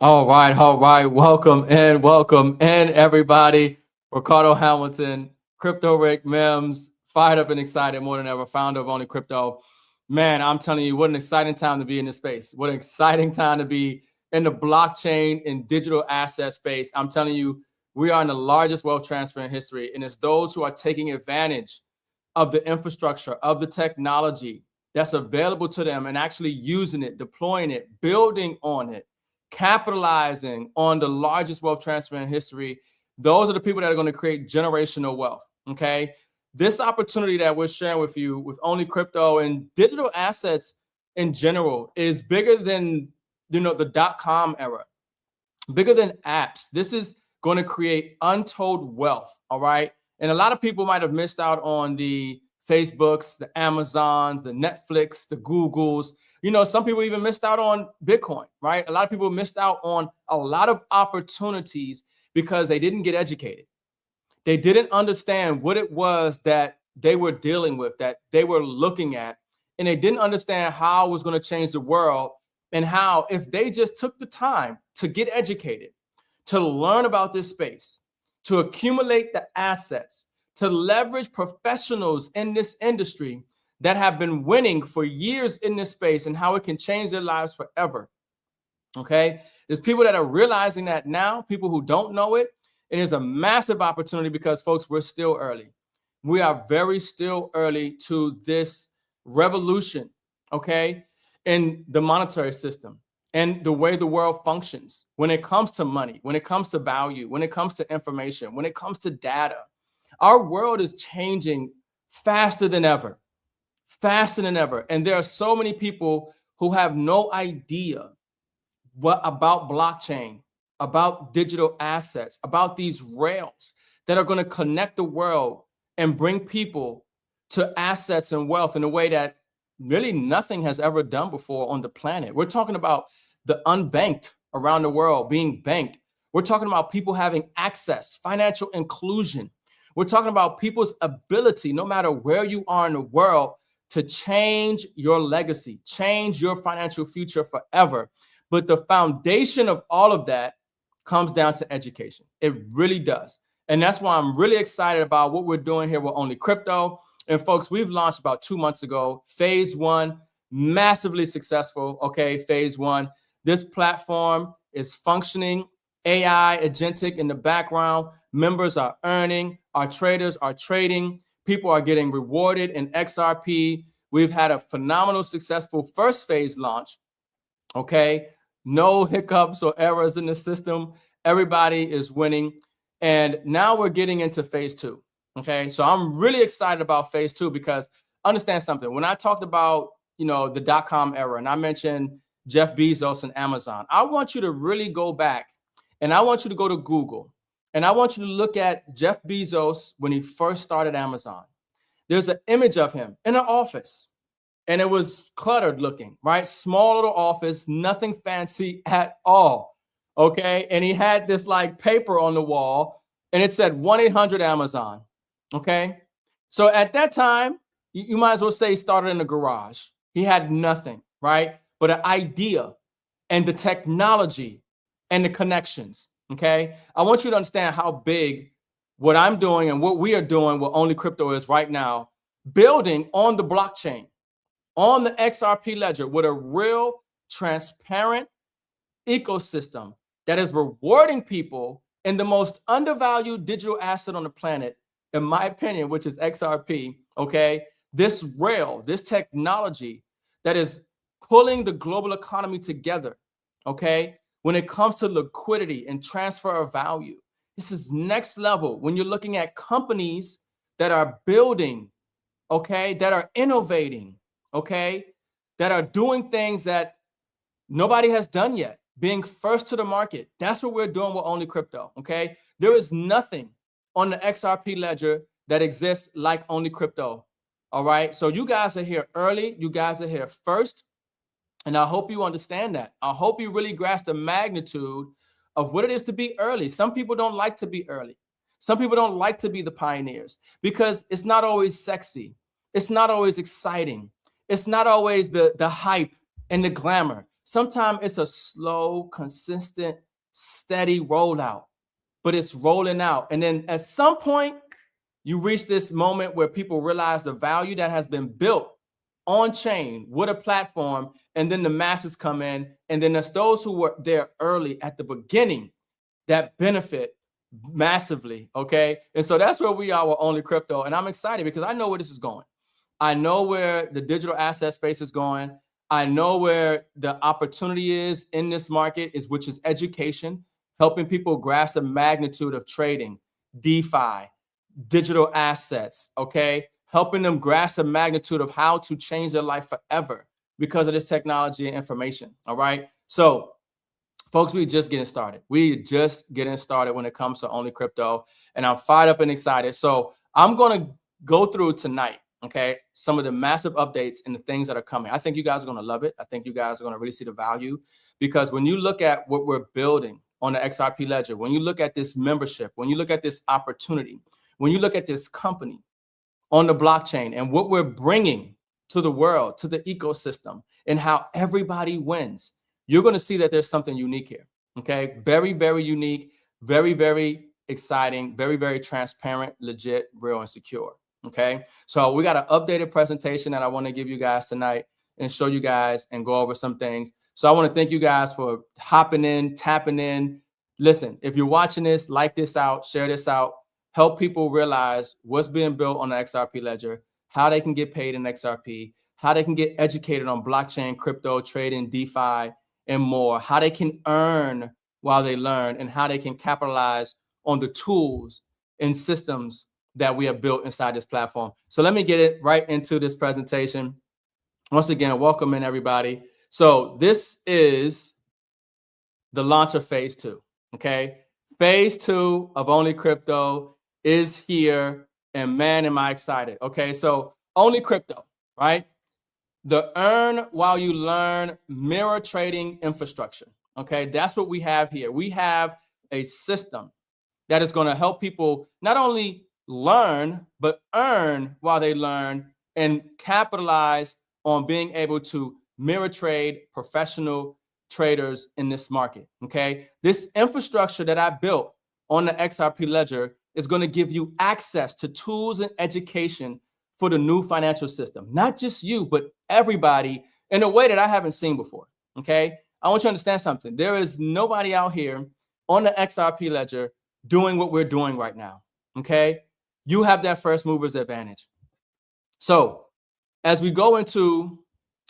All right. Welcome in, everybody. Ricardo Hamilton, Crypto Rick Mims, fired up and excited more than ever, founder of OnlyCrypto. Man, I'm telling you, what an exciting time to be in this space. What an exciting time to be in the blockchain and digital asset space. I'm telling you, we are in the largest wealth transfer in history. And it's those who are taking advantage of the infrastructure, of the technology that's available to them and actually using it, deploying it, building on it, capitalizing on the largest wealth transfer in history. Those are the people that are going to create generational wealth. Okay. This opportunity that we're sharing with you with OnlyCrypto and digital assets in general is bigger than, the .com era, bigger than apps. This is going to create untold wealth. All right. And a lot of people might have missed out on the Facebooks, the Amazons, the Netflix, the Googles. Some people even missed out on Bitcoin, right? A lot of people missed out on a lot of opportunities because they didn't get educated. They didn't understand what it was that they were dealing with, that they were looking at, and they didn't understand how it was going to change the world and how, if they just took the time to get educated, to learn about this space, to accumulate the assets, to leverage professionals in this industry that have been winning for years in this space and how it can change their lives forever. Okay. There's people that are realizing that now, people who don't know it. And there's a massive opportunity because, folks, we're still early. We are very still early to this revolution, okay, in the monetary system and the way the world functions when it comes to money, when it comes to value, when it comes to information, when it comes to data. Our world is changing faster than ever. And there are so many people who have no idea what about blockchain, about digital assets, about these rails that are going to connect the world and bring people to assets and wealth in a way that really nothing has ever done before on the planet. We're talking about the unbanked around the world being banked. We're talking about people having access, financial inclusion. We're talking about people's ability, no matter where you are in the world, to change your legacy, change your financial future forever. But the foundation of all of that comes down to education. It really does. And that's why I'm really excited about what we're doing here with OnlyCrypto. And folks, we've launched about 2 months ago. Phase 1, massively successful. Okay, phase 1. This platform is functioning, AI, agentic in the background. Members are earning. Our traders are trading. People are getting rewarded in XRP. We've had a phenomenal, successful first phase launch. Okay, no hiccups or errors in the system. Everybody is winning. And now we're getting into phase 2. Okay, so I'm really excited about phase 2 because understand something. When I talked about, the .com era and I mentioned Jeff Bezos and Amazon, I want you to really go back and I want you to go to Google and I want you to look at Jeff Bezos when he first started Amazon. There's an image of him in an office. And it was cluttered looking, right? Small little office, nothing fancy at all. Okay. And he had this like paper on the wall and it said 1-800-Amazon. Okay. So at that time, you might as well say he started in the garage. He had nothing, right? But an idea and the technology and the connections. Okay. I want you to understand how big what I'm doing and what we are doing with OnlyCrypto is right now, building on the blockchain, on the XRP ledger with a real transparent ecosystem that is rewarding people in the most undervalued digital asset on the planet, in my opinion, which is XRP. Okay. This rail, this technology that is pulling the global economy together. Okay. When it comes to liquidity and transfer of value, this is next level. When you're looking at companies that are building, okay, that are innovating, okay, that are doing things that nobody has done yet, being first to the market. That's what we're doing with OnlyCrypto, okay? There is nothing on the XRP ledger that exists like OnlyCrypto, all right? So you guys are here early. You guys are here first, and I hope you understand that. I hope you really grasp the magnitude of what it is to be early. Some people don't like to be early. Some people don't like to be the pioneers because it's not always sexy. It's not always exciting. It's not always the hype and the glamour. Sometimes it's a slow, consistent, steady rollout, but it's rolling out. And then at some point, you reach this moment where people realize the value that has been built on chain with a platform, and then the masses come in, and then there's those who were there early at the beginning that benefit massively. Okay, and so that's where we are with OnlyCrypto, and I'm excited because I know where this is going. I know where the digital asset space is going. I know where the opportunity is in this market, which is education, helping people grasp the magnitude of trading, DeFi, digital assets, okay? Helping them grasp the magnitude of how to change their life forever because of this technology and information, all right? So, folks, we're just getting started. We're just getting started when it comes to OnlyCrypto, and I'm fired up and excited. So I'm going to go through tonight, okay, some of the massive updates and the things that are coming. I think you guys are going to love it. I think you guys are going to really see the value, because when you look at what we're building on the XRP ledger, when you look at this membership, when you look at this opportunity, when you look at this company on the blockchain and what we're bringing to the world, to the ecosystem, and how everybody wins, you're going to see that there's something unique here. Okay. Very, very unique, very, very exciting, very, very transparent, legit, real, and secure. Okay. So we got an updated presentation that I want to give you guys tonight and show you guys and go over some things. So I want to thank you guys for hopping in, tapping in. Listen, if you're watching this, like this out, share this out, help people realize what's being built on the XRP ledger, how they can get paid in XRP, how they can get educated on blockchain, crypto, trading, DeFi, and more, how they can earn while they learn, and how they can capitalize on the tools and systems that we have built inside this platform. So let me get it right into this presentation. Once again, welcome in everybody. So this is the launch of phase 2, okay? Phase 2 of OnlyCrypto is here, and man, am I excited. Okay, so OnlyCrypto, right? The earn while you learn mirror trading infrastructure. Okay, that's what we have here. We have a system that is going to help people not only learn, but earn while they learn and capitalize on being able to mirror trade professional traders in this market. Okay, this infrastructure that I built on the XRP ledger is going to give you access to tools and education for the new financial system, not just you, but everybody, in a way that I haven't seen before. Okay, I want you to understand something. There is nobody out here on the XRP ledger doing what we're doing right now. Okay, you have that first mover's advantage. So as we go into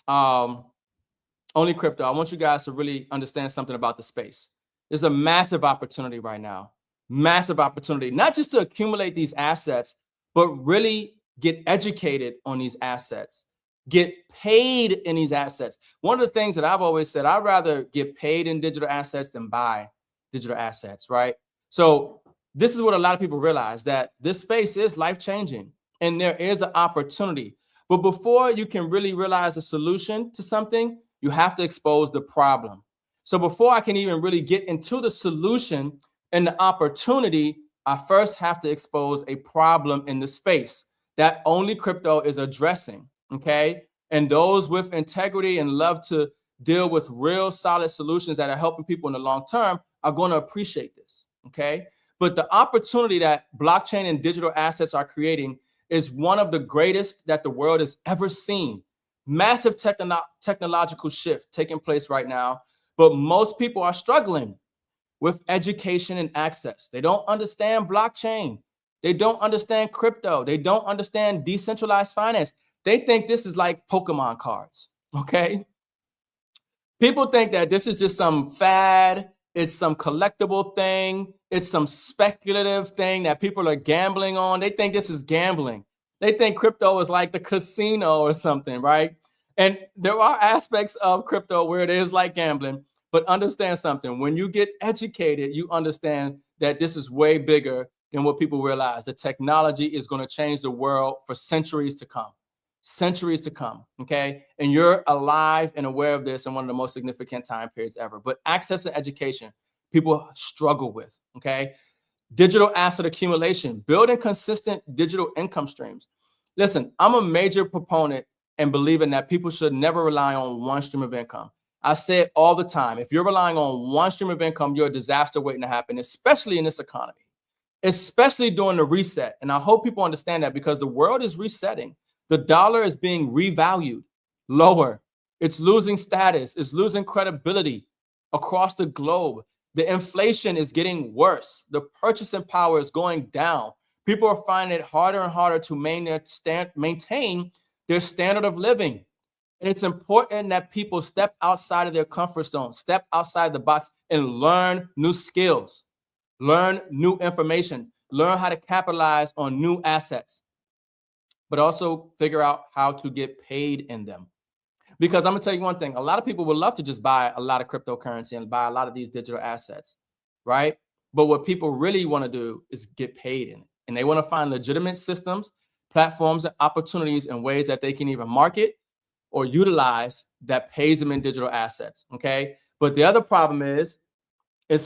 OnlyCrypto, I want you guys to really understand something about the space. There's a massive opportunity right now, massive opportunity, not just to accumulate these assets, but really get educated on these assets, get paid in these assets. One of the things that I've always said, I'd rather get paid in digital assets than buy digital assets, right? So this is what a lot of people realize, that this space is life-changing and there is an opportunity. But before you can really realize a solution to something, you have to expose the problem. So before I can even really get into the solution and the opportunity, I first have to expose a problem in the space that OnlyCrypto is addressing, okay? And those with integrity and love to deal with real solid solutions that are helping people in the long term are going to appreciate this, okay? But the opportunity that blockchain and digital assets are creating is one of the greatest that the world has ever seen. Massive technological shift taking place right now, but most people are struggling with education and access. They don't understand blockchain. They don't understand crypto. They don't understand decentralized finance. They think this is like Pokemon cards, okay? People think that this is just some fad. It's some collectible thing. It's some speculative thing that people are gambling on. They think this is gambling. They think crypto is like the casino or something, right? And there are aspects of crypto where it is like gambling, but understand something. When you get educated, you understand that this is way bigger than what people realize. The technology is going to change the world for centuries to come. Centuries to come, okay? And you're alive and aware of this in one of the most significant time periods ever. But access to education, people struggle with, okay? Digital asset accumulation, building consistent digital income streams. Listen, I'm a major proponent and believing that people should never rely on one stream of income. I say it all the time. If you're relying on one stream of income, you're a disaster waiting to happen, especially in this economy, especially during the reset. And I hope people understand that, because the world is resetting. The dollar is being revalued lower. It's losing status. It's losing credibility across the globe. The inflation is getting worse. The purchasing power is going down. People are finding it harder and harder to maintain their standard of living. And it's important that people step outside of their comfort zone, step outside the box, and learn new skills, learn new information, learn how to capitalize on new assets, but also figure out how to get paid in them. Because I'm gonna tell you one thing, a lot of people would love to just buy a lot of cryptocurrency and buy a lot of these digital assets, right? But what people really want to do is get paid in it. And they want to find legitimate systems, platforms, and opportunities in ways that they can even market or utilize that pays them in digital assets, okay? But the other problem is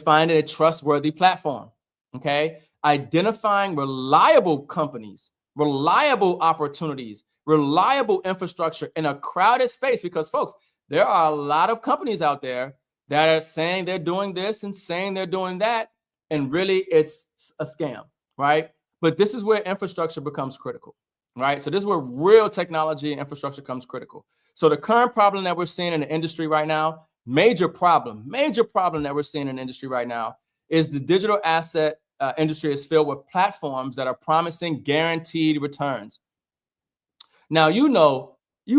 finding a trustworthy platform, okay? Identifying reliable companies, reliable opportunities, reliable infrastructure in a crowded space, because folks, there are a lot of companies out there that are saying they're doing this and saying they're doing that, and really it's a scam, right? But this is where infrastructure becomes critical, right? So this is where real technology and infrastructure comes critical. So the current problem that we're seeing in the industry right now, major problem that we're seeing in the industry right now, is the digital asset industry is filled with platforms that are promising guaranteed returns. Now, you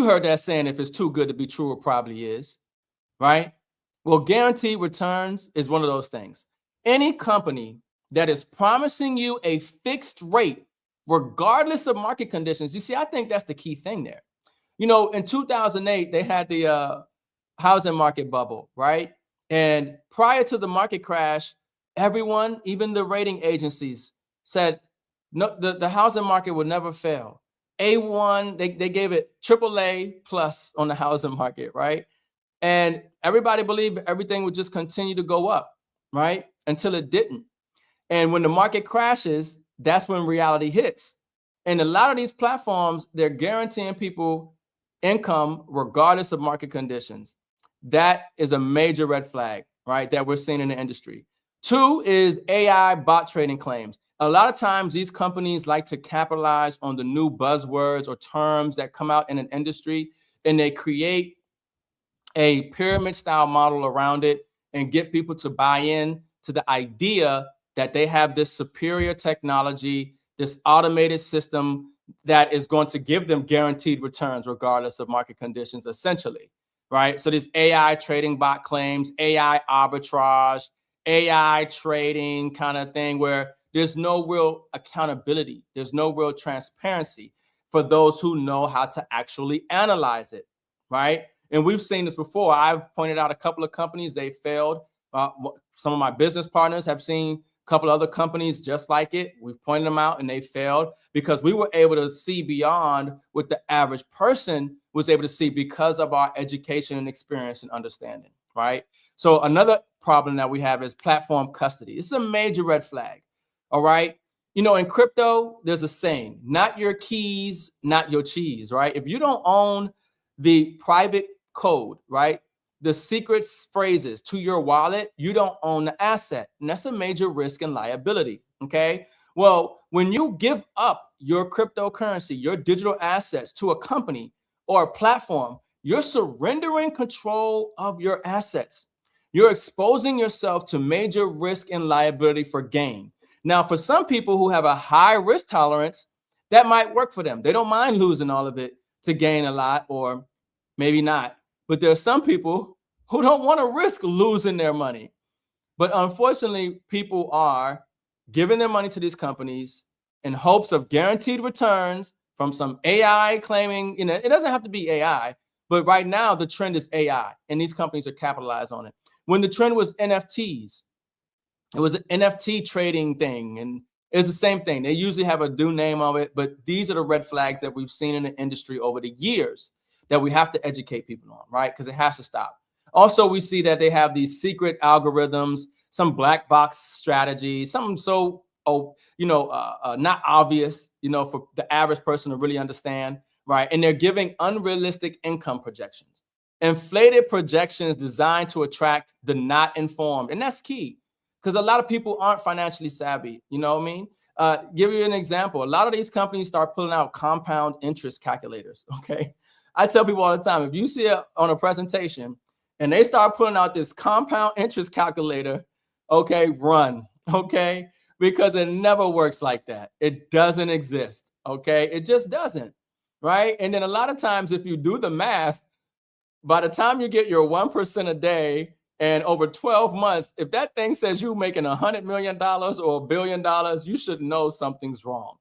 heard that saying, if it's too good to be true, it probably is, right? Well, guaranteed returns is one of those things. Any company that is promising you a fixed rate, regardless of market conditions. You see, I think that's the key thing there. In 2008, they had the housing market bubble, right? And prior to the market crash, everyone, even the rating agencies, said no, the housing market would never fail. A1, they gave it AAA plus on the housing market, right? And everybody believed everything would just continue to go up, right? Until it didn't. And when the market crashes, that's when reality hits. And a lot of these platforms, they're guaranteeing people income regardless of market conditions. That is a major red flag, right, that we're seeing in the industry. 2 is AI bot trading claims. A lot of times these companies like to capitalize on the new buzzwords or terms that come out in an industry, and they create a pyramid style model around it and get people to buy in to the idea that they have this superior technology, this automated system that is going to give them guaranteed returns regardless of market conditions, essentially, right? So these AI trading bot claims, AI arbitrage, AI trading kind of thing, where there's no real accountability, there's no real transparency for those who know how to actually analyze it, right? And we've seen this before. I've pointed out a couple of companies, they failed. Some of my business partners have seen a couple of other companies just like it. We've pointed them out and they failed because we were able to see beyond what the average person was able to see because of our education and experience and understanding, right? So another problem that we have is platform custody. This is a major red flag, all right? In crypto, there's a saying, not your keys, not your cheese, right? If you don't own the private code, right, the secret phrases to your wallet, you don't own the asset. And that's a major risk and liability, okay? Well, when you give up your cryptocurrency, your digital assets to a company or a platform, you're surrendering control of your assets. You're exposing yourself to major risk and liability for gain. Now, for some people who have a high risk tolerance, that might work for them. They don't mind losing all of it to gain a lot, or maybe not. But there are some people who don't want to risk losing their money. But unfortunately, people are giving their money to these companies in hopes of guaranteed returns from some AI claiming, it doesn't have to be AI, but right now the trend is AI, and these companies are capitalized on it. When the trend was NFTs, it was an NFT trading thing, and it's the same thing. They usually have a new name of it, but these are the red flags that we've seen in the industry over the years that we have to educate people on, right? Because it has to stop. Also, we see that they have these secret algorithms, some black box strategies, something so, not obvious, for the average person to really understand, right? And they're giving unrealistic income projections. Inflated projections designed to attract the not informed. And that's key because a lot of people aren't financially savvy. You know what I mean? Give you an example. A lot of these companies start pulling out compound interest calculators. Okay. I tell people all the time, if you see it on a presentation and they start pulling out this compound interest calculator, okay, run. Okay. Because it never works like that. It doesn't exist. Okay. It just doesn't. Right. And then a lot of times, if you do the math, by the time you get your 1% a day and over 12 months, if that thing says you're making $100 million or $1 billion, you should know something's wrong.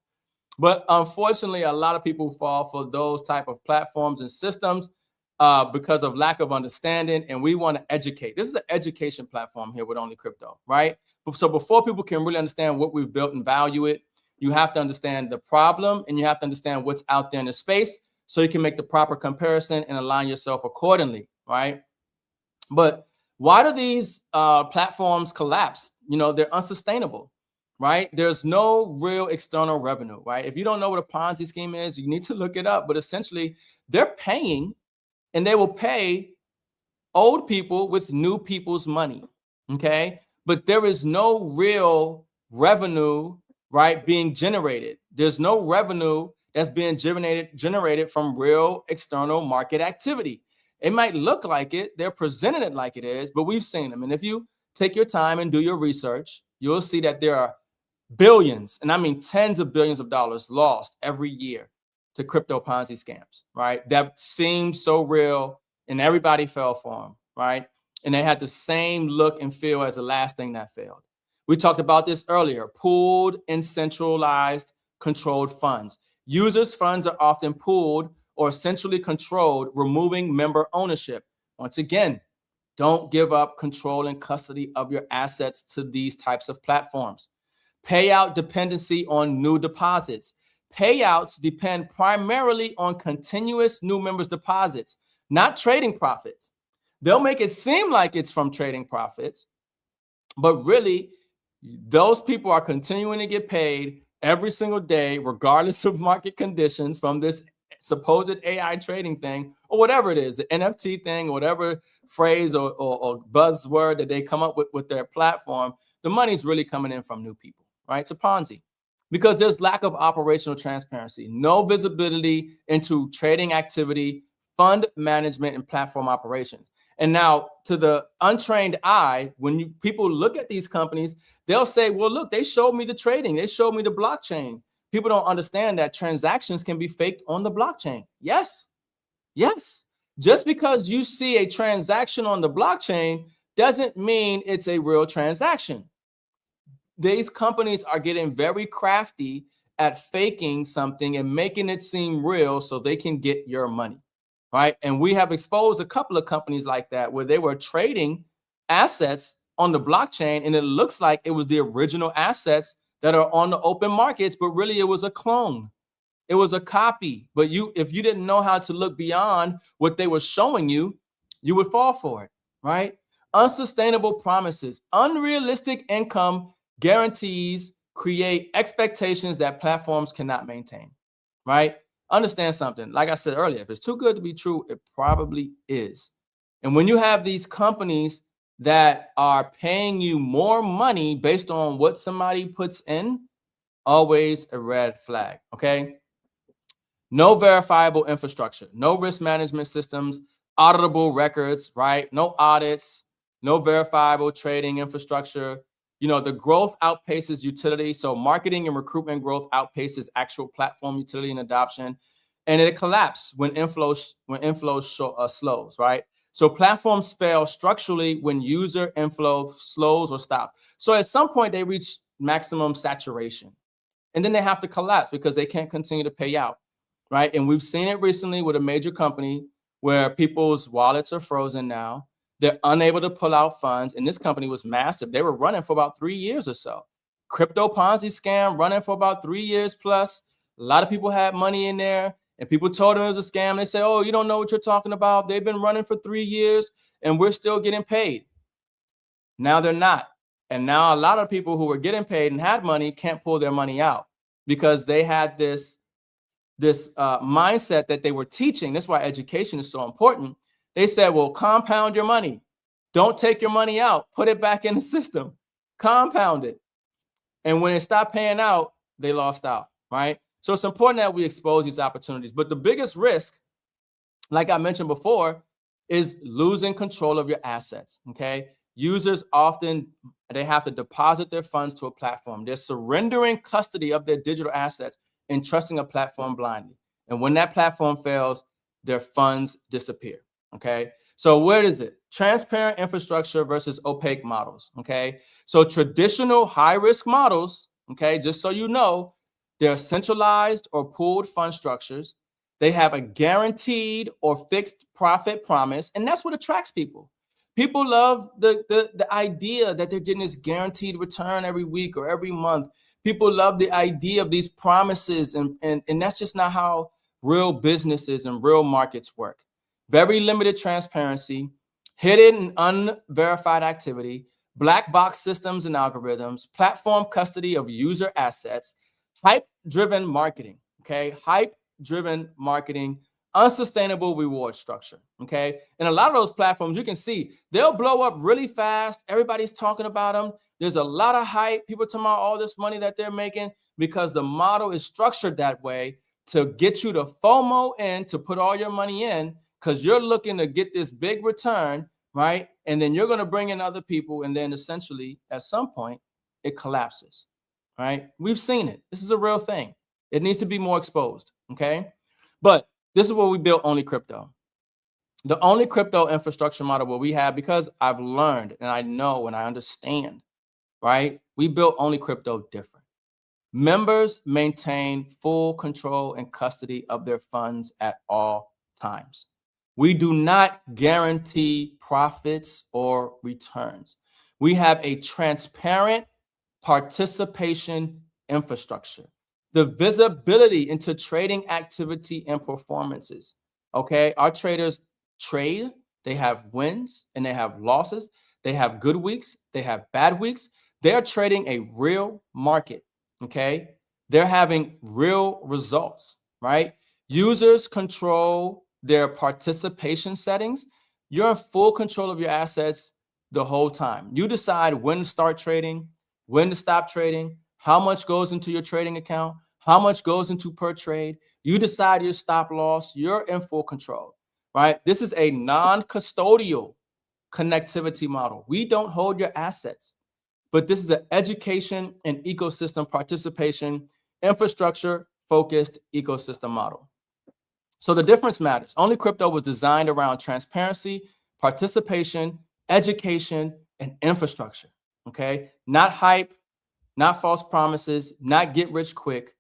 But unfortunately, a lot of people fall for those type of platforms and systems because of lack of understanding. And we want to educate. This is an education platform here with OnlyCrypto, right? So before people can really understand what we've built and value it, you have to understand the problem and you have to understand what's out there in the space, so you can make the proper comparison and align yourself accordingly, right? But why do these platforms collapse? You know, they're unsustainable, right? There's no real external revenue, right? If you don't know what a Ponzi scheme is, you need to look it up. But essentially, they're paying, and they will pay old people with new people's money, okay? But there is no real revenue, right, being generated. There's no revenue that's being generated from real external market activity. It might look like it, they're presenting it like it is, but we've seen them. And if you take your time and do your research, you'll see that there are billions, and I mean tens of billions of dollars lost every year to crypto Ponzi scams, right? That seemed so real and everybody fell for them, right? And they had the same look and feel as the last thing that failed. We talked about this earlier: pooled and centralized controlled funds. Users' funds are often pooled or centrally controlled, removing member ownership. Once again, don't give up control and custody of your assets to these types of platforms. Payout dependency on new deposits. Payouts depend primarily on continuous new members' deposits, not trading profits. They'll make it seem like it's from trading profits, but really, those people are continuing to get paid every single day, regardless of market conditions, from this supposed AI trading thing or whatever it is, the NFT thing, or whatever phrase or buzzword that they come up with their platform. The money's really coming in from new people, right? It's a Ponzi because there's lack of operational transparency, no visibility into trading activity, fund management, and platform operations. And now, to the untrained eye, when people look at these companies, they'll say, well, look, they showed me the trading. They showed me the blockchain. People don't understand that transactions can be faked on the blockchain. Yes. Yes. Just because you see a transaction on the blockchain doesn't mean it's a real transaction. These companies are getting very crafty at faking something and making it seem real so they can get your money. Right. And we have exposed a couple of companies like that where they were trading assets on the blockchain, and it looks like it was the original assets that are on the open markets, but really it was a clone. It was a copy. But if you didn't know how to look beyond what they were showing you, you would fall for it. Right. Unsustainable promises, unrealistic income guarantees create expectations that platforms cannot maintain. Right. Understand something. Like I said earlier, if it's too good to be true, it probably is. And when you have these companies that are paying you more money based on what somebody puts in, always a red flag. Okay. No verifiable infrastructure, no risk management systems, auditable records, right? No audits, no verifiable trading infrastructure. You know, the growth outpaces utility. So marketing and recruitment growth outpaces actual platform utility and adoption. And it collapses when inflow slows, right? So platforms fail structurally when user inflow slows or stops. So at some point they reach maximum saturation, and then they have to collapse because they can't continue to pay out, right? And we've seen it recently with a major company where people's wallets are frozen now. They're unable to pull out funds. And this company was massive. They were running for about 3 years or so. Crypto Ponzi scam running for about 3 years plus. A lot of people had money in there, and people told them it was a scam. They say, oh, you don't know what you're talking about. They've been running for 3 years and we're still getting paid. Now they're not. And now a lot of people who were getting paid and had money can't pull their money out because they had this mindset that they were teaching. That's why education is so important. They said, well, compound your money. Don't take your money out. Put it back in the system. Compound it. And when it stopped paying out, they lost out, right? So it's important that we expose these opportunities. But the biggest risk, like I mentioned before, is losing control of your assets, okay? Users often, they have to deposit their funds to a platform. They're surrendering custody of their digital assets and trusting a platform blindly. And when that platform fails, their funds disappear, okay? So where is it? Transparent infrastructure versus opaque models, okay? So traditional high-risk models, okay, just so you know, they're centralized or pooled fund structures. They have a guaranteed or fixed profit promise, and that's what attracts people. People love the idea that they're getting this guaranteed return every week or every month. People love the idea of these promises, and that's just not how real businesses and real markets work. Very limited transparency, hidden and unverified activity, black box systems and algorithms, platform custody of user assets, hype-driven marketing, okay? Hype-driven marketing, unsustainable reward structure, okay? And a lot of those platforms, you can see, they'll blow up really fast. Everybody's talking about them. There's a lot of hype. People talking about all this money that they're making because the model is structured that way to get you to FOMO in, to put all your money in, because you're looking to get this big return, right? And then you're going to bring in other people, and then essentially, at some point, it collapses, right? We've seen it. This is a real thing. It needs to be more exposed, okay? But this is where we built OnlyCrypto. The OnlyCrypto infrastructure model, what we have, because I've learned and I know and I understand, right? We built OnlyCrypto different. Members maintain full control and custody of their funds at all times. We do not guarantee profits or returns. We have a transparent participation infrastructure. The visibility into trading activity and performances, okay? Our traders trade, they have wins and they have losses. They have good weeks, they have bad weeks. They're trading a real market, okay? They're having real results, right? Users control their participation settings. You're in full control of your assets the whole time. You decide when to start trading, when to stop trading, how much goes into your trading account, how much goes into per trade. You decide your stop loss. You're in full control, right? This is a non-custodial connectivity model. We don't hold your assets, but this is an education and ecosystem participation infrastructure focused ecosystem model. So the difference matters. OnlyCrypto was designed around transparency, participation, education, and infrastructure, okay? Not hype, not false promises, not get rich quick,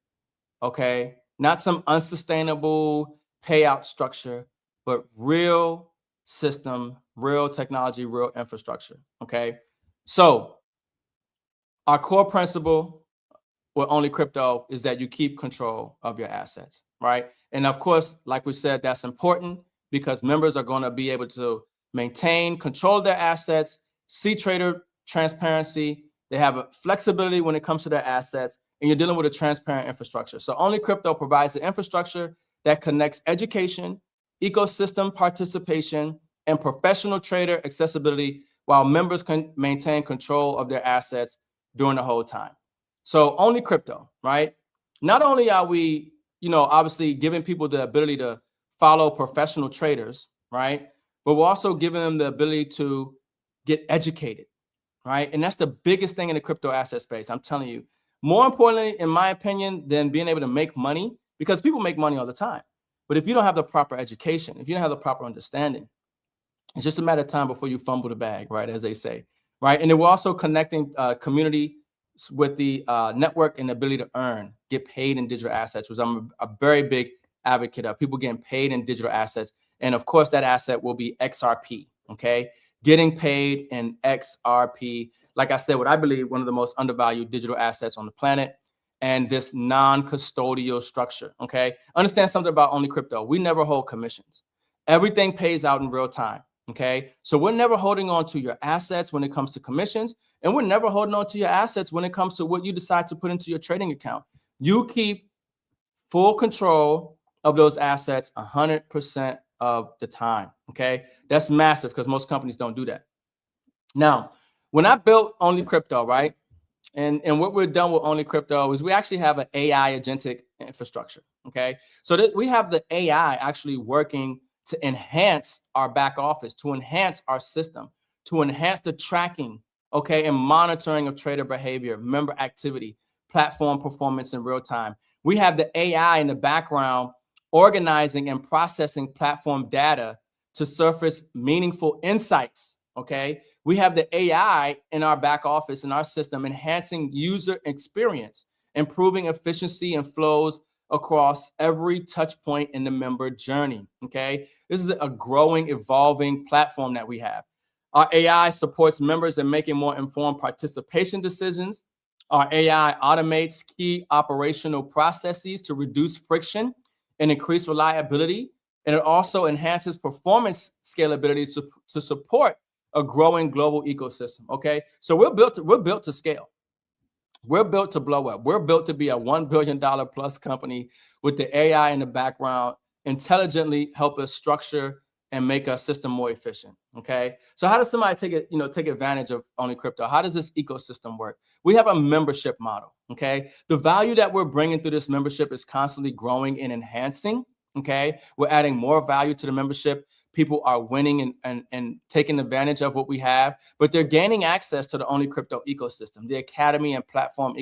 okay? Not some unsustainable payout structure, but real system, real technology, real infrastructure, okay? So our core principle with OnlyCrypto is that you keep control of your assets, right? And of course, like we said, that's important because members are going to be able to maintain control of their assets, see trader transparency. They have a flexibility when it comes to their assets, and you're dealing with a transparent infrastructure. So OnlyCrypto provides the infrastructure that connects education, ecosystem participation, and professional trader accessibility while members can maintain control of their assets during the whole time. So OnlyCrypto, right? Not only are we, obviously giving people the ability to follow professional traders, right? But we're also giving them the ability to get educated, right? And that's the biggest thing in the crypto asset space. I'm telling you, more importantly, in my opinion, than being able to make money, because people make money all the time. But if you don't have the proper education, if you don't have the proper understanding, it's just a matter of time before you fumble the bag, right? As they say, right? And then we're also connecting community with the network and the ability to get paid in digital assets, which I'm a very big advocate of. People getting paid in digital assets. And of course, that asset will be XRP, okay? Getting paid in XRP. Like I said, what I believe one of the most undervalued digital assets on the planet, and this non-custodial structure, okay? Understand something about OnlyCrypto. We never hold commissions. Everything pays out in real time, okay? So we're never holding on to your assets when it comes to commissions, and we're never holding on to your assets when it comes to what you decide to put into your trading account. You keep full control of those assets 100% of the time. Okay, that's massive because most companies don't do that. Now, when I built OnlyCrypto, right? And what we've done with OnlyCrypto is we actually have an AI agentic infrastructure. Okay, so that we have the AI actually working to enhance our back office, to enhance our system, to enhance the tracking, okay, and monitoring of trader behavior, member activity, platform performance in real time. We have the AI in the background organizing and processing platform data to surface meaningful insights. Okay, we have the AI in our back office in our system enhancing user experience, improving efficiency and flows across every touch point in the member journey. Okay, this is a growing, evolving platform that we have. Our AI supports members in making more informed participation decisions. Our AI automates key operational processes to reduce friction and increase reliability. And it also enhances performance scalability to support a growing global ecosystem. Okay, so we're built to scale. We're built to blow up. We're built to be a $1 billion plus company with the AI in the background, intelligently help us structure and make our system more efficient. Okay, so how does somebody take advantage of OnlyCrypto? How does this ecosystem work? We have a membership model. Okay, the value that we're bringing through this membership is constantly growing and enhancing. Okay, we're adding more value to the membership. People are winning and taking advantage of what we have, but they're gaining access to the OnlyCrypto ecosystem, the academy and platform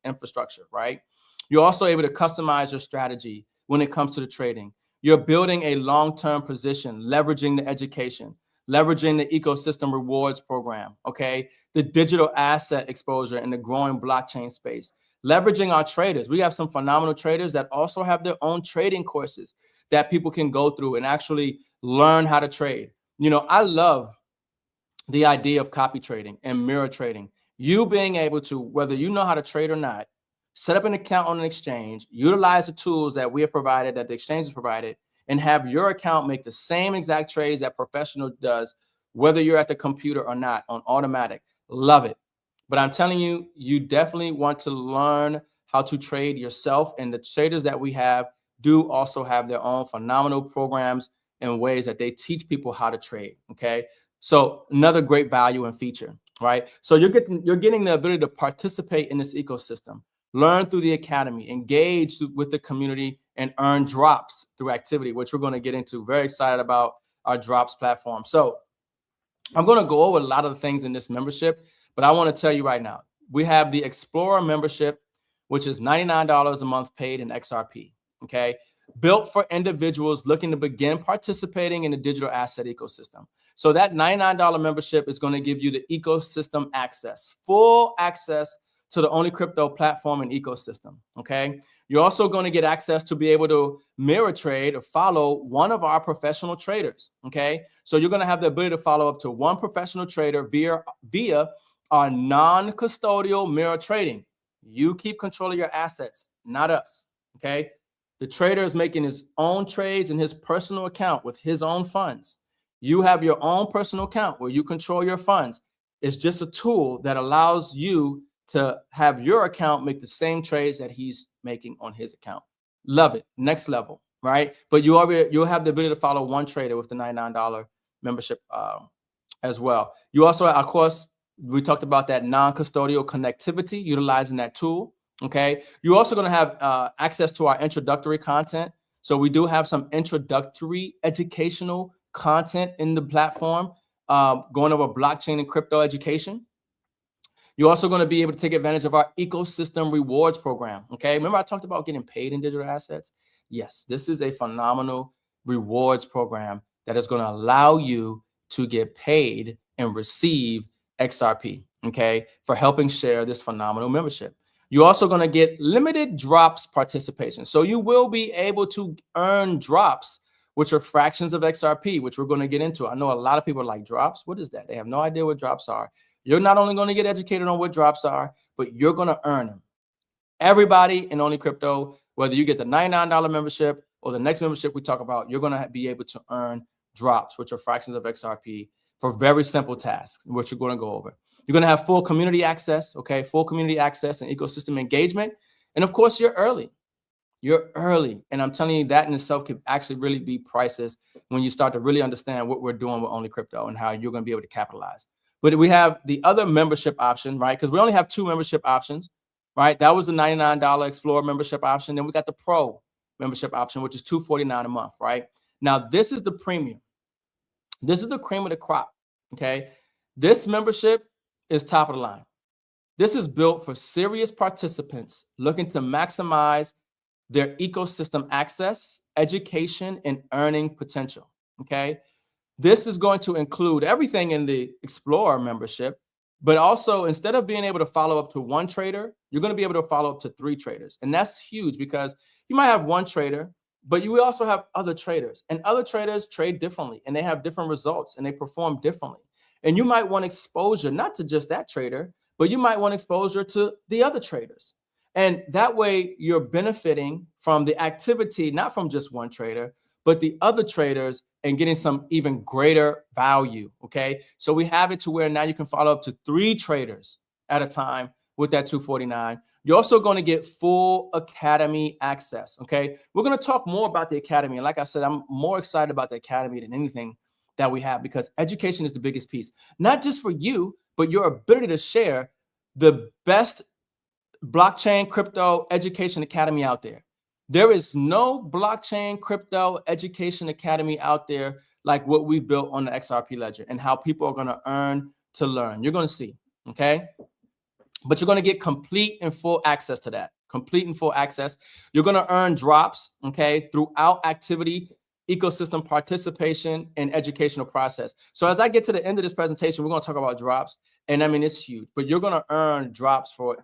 infrastructure, right? You're also able to customize your strategy when it comes to the trading. You're building a long-term position, leveraging the education, leveraging the ecosystem rewards program, okay? The digital asset exposure in the growing blockchain space, leveraging our traders. We have some phenomenal traders that also have their own trading courses that people can go through and actually learn how to trade. You know, I love the idea of copy trading and mirror trading. You being able to, whether you know how to trade or not, set up an account on an exchange, utilize the tools that we have provided, that the exchange has provided, and have your account make the same exact trades that professional does, whether you're at the computer or not, on automatic. Love it. But I'm telling you, you definitely want to learn how to trade yourself. And the traders that we have do also have their own phenomenal programs and ways that they teach people how to trade. Okay, so another great value and feature, right? So you're getting the ability to participate in this ecosystem, learn through the academy, engage with the community, and earn drops through activity, which we're going to get into. Very excited about our drops platform. So I'm going to go over a lot of the things in this membership, but I want to tell you right now, we have the Explorer membership, which is $99 a month paid in XRP. Okay, built for individuals looking to begin participating in the digital asset ecosystem. So that $99 membership is going to give you the ecosystem access, full access to the OnlyCrypto platform and ecosystem. Okay, you're also going to get access to be able to mirror trade or follow one of our professional traders. Okay, so you're going to have the ability to follow up to one professional trader via our non-custodial mirror trading. You keep control of your assets, not us. Okay, the trader is making his own trades in his personal account with his own funds. You have your own personal account where you control your funds. It's just a tool that allows you to have your account make the same trades that he's making on his account. Love it. Next level, right? But you'll have the ability to follow one trader with the $99 membership as well. You also, of course, we talked about that non-custodial connectivity, utilizing that tool. Okay, you're also going to have access to our introductory content. So we do have some introductory educational content in the platform, going over blockchain and crypto education. You're also going to be able to take advantage of our ecosystem rewards program. Okay, remember I talked about getting paid in digital assets? Yes, this is a phenomenal rewards program that is going to allow you to get paid and receive XRP, okay, for helping share this phenomenal membership. You're also going to get limited drops participation. So you will be able to earn drops, which are fractions of XRP, which we're going to get into. I know a lot of people are like, drops? What is that? They have no idea what drops are. You're not only going to get educated on what drops are, but you're going to earn them. Everybody in OnlyCrypto, whether you get the $99 membership or the next membership we talk about, you're going to be able to earn drops, which are fractions of XRP, for very simple tasks, which we're going to go over. You're going to have full community access, okay? Full community access and ecosystem engagement. And of course, you're early. You're early. And I'm telling you, that in itself could actually really be priceless when you start to really understand what we're doing with OnlyCrypto and how you're going to be able to capitalize. But we have the other membership option, right? Because we only have 2 membership options, right? That was the $99 Explorer membership option. Then we got the Pro membership option, which is $249 a month, right? Now, this is the premium. This is the cream of the crop, okay? This membership is top of the line. This is built for serious participants looking to maximize their ecosystem access, education, and earning potential, okay? This is going to include everything in the Explorer membership, but also instead of being able to follow up to 1 trader, you're going to be able to follow up to 3 traders. And that's huge because you might have 1 trader, but you also have other traders, and other traders trade differently and they have different results and they perform differently. And you might want exposure, not to just that trader, but you might want exposure to the other traders. And that way you're benefiting from the activity, not from just 1 trader, but the other traders, and getting some even greater value, okay? So we have it to where now you can follow up to 3 traders at a time with that $249. You're also going to get full academy access, okay? We're going to talk more about the academy. And like I said, I'm more excited about the academy than anything that we have, because education is the biggest piece, not just for you, but your ability to share the best blockchain crypto education academy out there. There is no blockchain crypto education academy out there like what we built on the XRP ledger, and how people are going to earn to learn. You're going to see, okay? But you're going to get complete and full access to that. Complete and full access. You're going to earn drops, okay, throughout activity, ecosystem participation, and educational process. So as I get to the end of this presentation, we're going to talk about drops. And I mean, it's huge, but you're going to earn drops for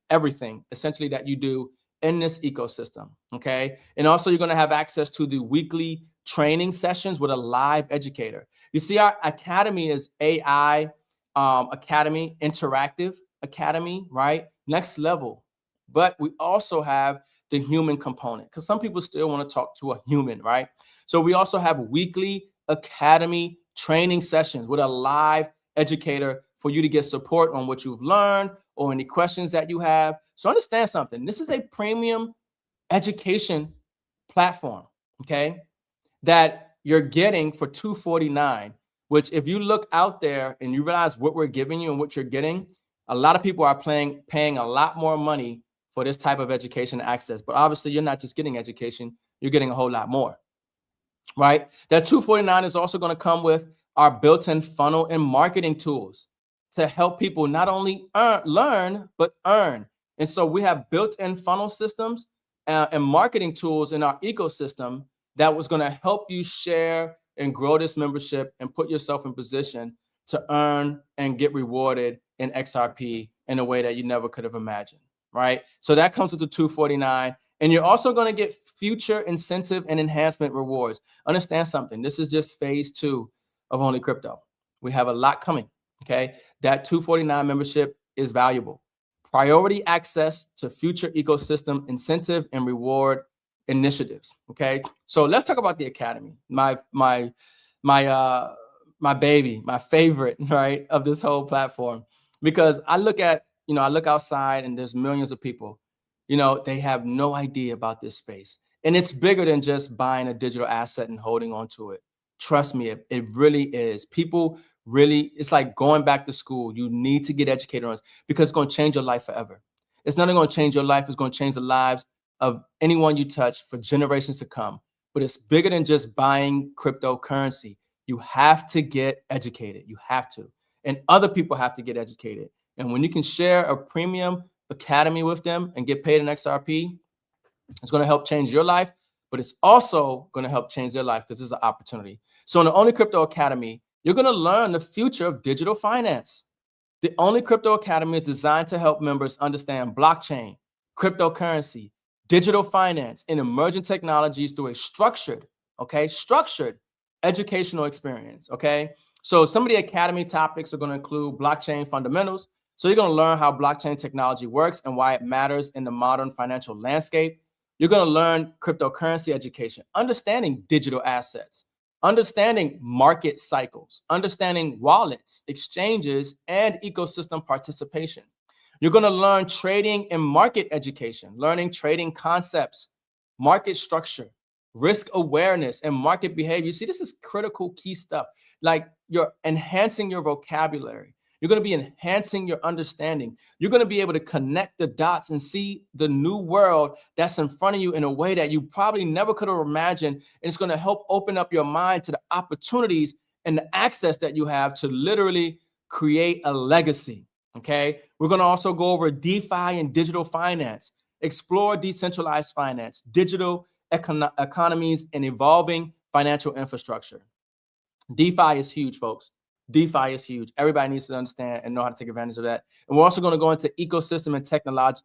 everything essentially that you do in this ecosystem, okay? And also you're going to have access to the weekly training sessions with a live educator. You see, our academy is AI Academy, interactive academy, right? Next level. But we also have the human component, because some people still want to talk to a human, right? So we also have weekly academy training sessions with a live educator for you to get support on what you've learned or any questions that you have. So understand something. This is a premium education platform, okay, that you're getting for $249, which if you look out there and you realize what we're giving you and what you're getting, a lot of people are paying a lot more money for this type of education access. But obviously you're not just getting education, you're getting a whole lot more, right? That $249 is also going to come with our built-in funnel and marketing tools to help people not only learn, but earn. And so we have built-in funnel systems and marketing tools in our ecosystem that was going to help you share and grow this membership and put yourself in position to earn and get rewarded in XRP in a way that you never could have imagined, right? So that comes with the $249. And you're also going to get future incentive and enhancement rewards. Understand something. This is just phase 2 of OnlyCrypto. We have a lot coming, okay? That $249 membership is valuable. Priority access to future ecosystem incentive and reward initiatives, okay? So let's talk about the academy. My baby, my favorite, right, of this whole platform, because I look outside and there's millions of people, they have no idea about this space. And it's bigger than just buying a digital asset and holding on to it. Trust me, it really is. People really, it's like going back to school. You need to get educated on this because it's going to change your life forever. It's not only going to change your life, it's going to change the lives of anyone you touch for generations to come. But it's bigger than just buying cryptocurrency. You have to get educated. You have to. And other people have to get educated. And when you can share a premium academy with them and get paid in XRP, it's going to help change your life, but it's also going to help change their life because it's an opportunity. So in the OnlyCrypto Academy, you're going to learn the future of digital finance. The OnlyCrypto Academy is designed to help members understand blockchain, cryptocurrency, digital finance, and emerging technologies through a structured educational experience, okay? So some of the academy topics are going to include blockchain fundamentals. So you're going to learn how blockchain technology works and why it matters in the modern financial landscape. You're going to learn cryptocurrency education, understanding digital assets, understanding market cycles, understanding wallets, exchanges, and ecosystem participation. You're going to learn trading and market education, learning trading concepts, market structure, risk awareness, and market behavior. You see, this is critical key stuff. Like, you're enhancing your vocabulary. You're going to be enhancing your understanding. You're going to be able to connect the dots and see the new world that's in front of you in a way that you probably never could have imagined. And it's going to help open up your mind to the opportunities and the access that you have to literally create a legacy. Okay. We're going to also go over DeFi and digital finance, explore decentralized finance, digital economies, and evolving financial infrastructure. DeFi is huge, folks. DeFi is huge. Everybody needs to understand and know how to take advantage of that. And we're also going to go into ecosystem and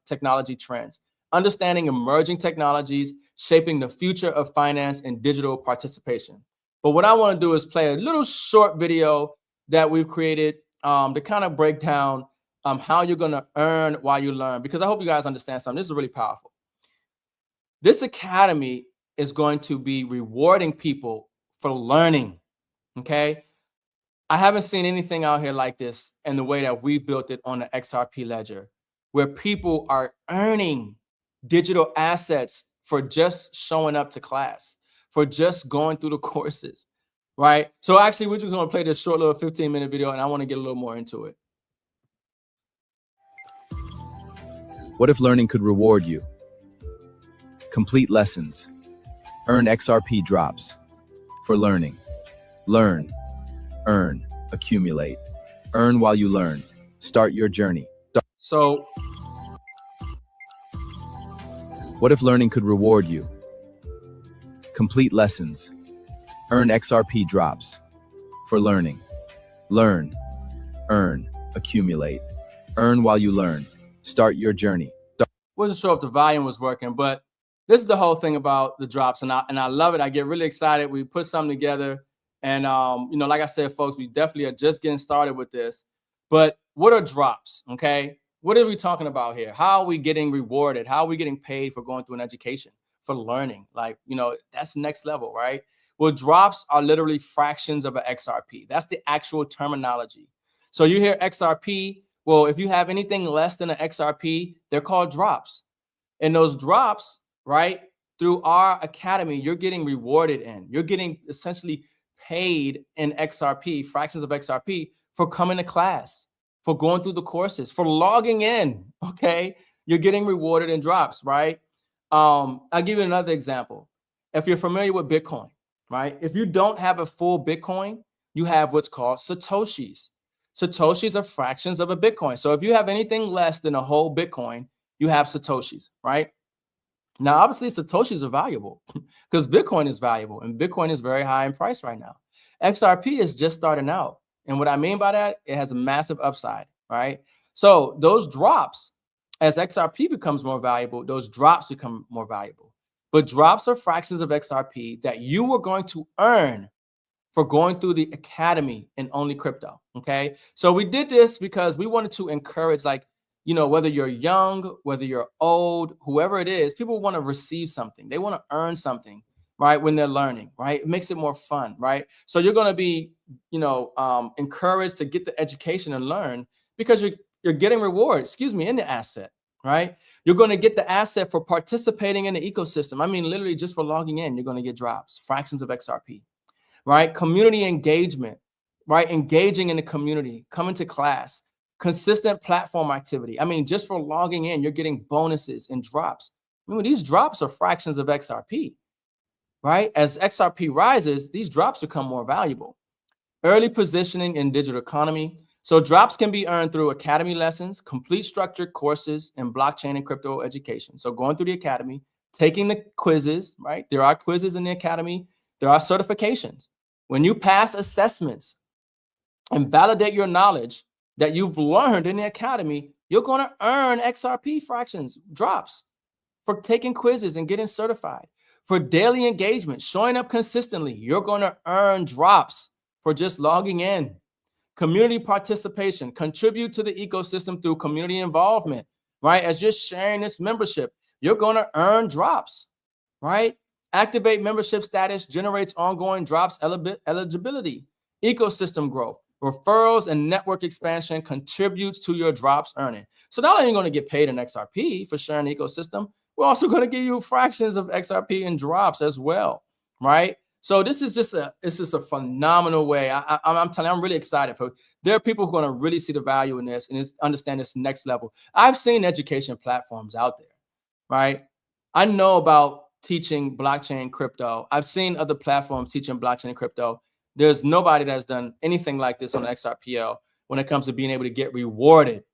technology trends, understanding emerging technologies, shaping the future of finance and digital participation. But what I want to do is play a little short video that we've created to kind of break down how you're going to earn while you learn, because I hope you guys understand something. This is really powerful. This academy is going to be rewarding people for learning. Okay. I haven't seen anything out here like this in the way that we've built it on the XRP ledger, where people are earning digital assets for just showing up to class, for just going through the courses, right? So actually, we're just going to play this short little 15-minute video, and I want to get a little more into it. What if learning could reward you? Complete lessons. Earn XRP drops. For learning. Learn. Earn. Accumulate. Earn while you learn. Start your journey. So, what if learning could reward you? Complete lessons. Earn XRP drops. For learning. Learn. Earn. Accumulate. Earn while you learn. Start your journey. Wasn't sure if the volume was working, but this is the whole thing about the drops, and I love it. I get really excited. We put something together, and you know, like I said, folks, we definitely are just getting started with this. But what are drops? Okay, what are we talking about here? How are we getting rewarded? How are we getting paid for going through an education, for learning? Like, you know, that's next level, right? Well, drops are literally fractions of an XRP. That's the actual terminology. So you hear XRP. Well, if you have anything less than an XRP, they're called drops. And those drops, right, through our academy, you're getting rewarded in. You're getting essentially paid in XRP, fractions of XRP, for coming to class, for going through the courses, for logging in, okay? You're getting rewarded in drops, right? I'll give you another example. If you're familiar with Bitcoin, right? If you don't have a full Bitcoin, you have what's called Satoshis. Satoshis are fractions of a Bitcoin. So if you have anything less than a whole Bitcoin, you have Satoshis, right? Now, obviously, Satoshis are valuable because Bitcoin is valuable and Bitcoin is very high in price right now. XRP is just starting out. And what I mean by that, it has a massive upside, right? So those drops, as XRP becomes more valuable, those drops become more valuable. But drops are fractions of XRP that you are going to earn for going through the academy in OnlyCrypto, okay? So we did this because we wanted to encourage, like, you know, whether you're young, whether you're old, whoever it is, people want to receive something. They want to earn something, right, when they're learning, right? It makes it more fun, right? So you're going to be, you know, encouraged to get the education and learn because you're getting reward, in the asset, right? You're going to get the asset for participating in the ecosystem. I mean, literally just for logging in, you're going to get drops, fractions of XRP. Right? Community engagement, right? Engaging in the community, coming to class, consistent platform activity. I mean, just for logging in, you're getting bonuses and drops. Remember, these drops are fractions of XRP, right? As XRP rises, these drops become more valuable. Early positioning in digital economy. So drops can be earned through academy lessons, complete structured courses, and blockchain and crypto education. So going through the academy, taking the quizzes, right? There are quizzes in the academy. There are certifications. When you pass assessments and validate your knowledge that you've learned in the academy, you're going to earn XRP fractions, drops, for taking quizzes and getting certified. For daily engagement, showing up consistently, you're going to earn drops for just logging in. Community participation, contribute to the ecosystem through community involvement, right? As you're sharing this membership, you're going to earn drops, right? Activate membership status, generates ongoing drops eligibility. Ecosystem growth, referrals, and network expansion contributes to your drops earning. So not only are you going to get paid in XRP for sharing the ecosystem, we're also going to give you fractions of XRP in drops as well, right? So this is just a phenomenal way. I'm telling you, I'm really excited for. There are people who are going to really see the value in this and understand this next level. I've seen education platforms out there, right? I know about teaching blockchain crypto. I've seen other platforms teaching blockchain and crypto. There's nobody that's done anything like this on XRPL when it comes to being able to get rewarded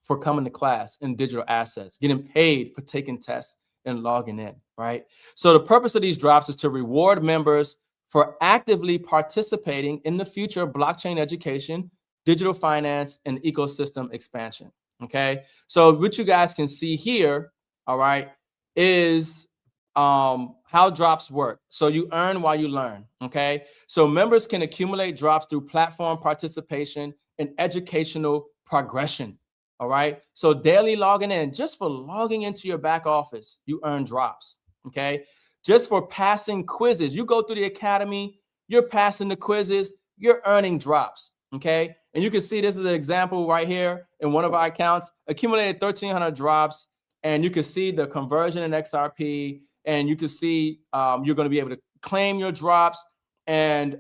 for coming to class in digital assets, getting paid for taking tests and logging in, right? So the purpose of these drops is to reward members for actively participating in the future of blockchain education, digital finance, and ecosystem expansion, okay? So what you guys can see here, all right, is how drops work. So you earn while you learn, okay? So members can accumulate drops through platform participation and educational progression. All right. So daily logging in, just for logging into your back office, you earn drops. Okay. Just for passing quizzes, you go through the academy, you're passing the quizzes, you're earning drops. Okay. And you can see this is an example right here in one of our accounts, accumulated 1,300 drops. And you can see the conversion in XRP. And you can see you're going to be able to claim your drops and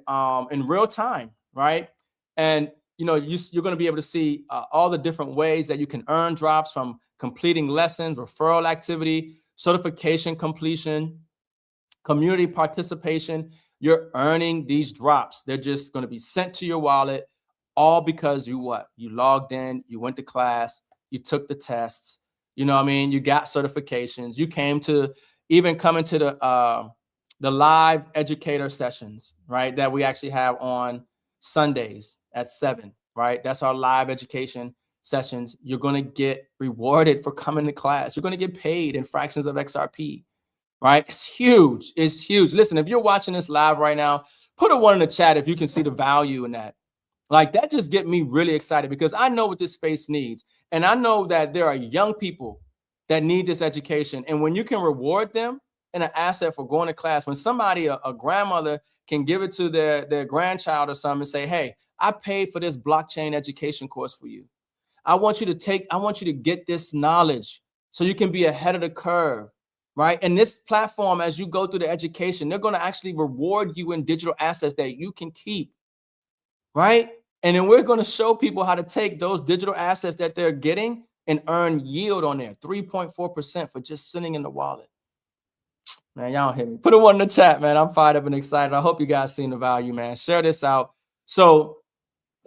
in real time. Right. And you know, you're going to be able to see all the different ways that you can earn drops, from completing lessons, referral activity, certification completion, community participation. You're earning these drops. They're just going to be sent to your wallet, all because you logged in, you went to class, you took the tests, you know what I mean? You got certifications. You came to coming to the live educator sessions, right? That we actually have on Sundays at 7, right? That's our live education sessions. You're going to get rewarded for coming to class. You're going to get paid in fractions of XRP, right? It's huge. It's huge. Listen, if you're watching this live right now, put a 1 in the chat if you can see the value in that. Like, that just get me really excited, because I know what this space needs. And I know that there are young people that need this education. And when you can reward them in an asset for going to class, when somebody, a grandmother, can give it to their grandchild or something and say, hey, I paid for this blockchain education course for you. I want you to get this knowledge so you can be ahead of the curve, right? And this platform, as you go through the education, they're going to actually reward you in digital assets that you can keep, right? And then we're going to show people how to take those digital assets that they're getting and earn yield on there, 3.4% for just sitting in the wallet. Man, y'all don't hear me. Put a 1 in the chat, man. I'm fired up and excited. I hope you guys seen the value, man. Share this out. So,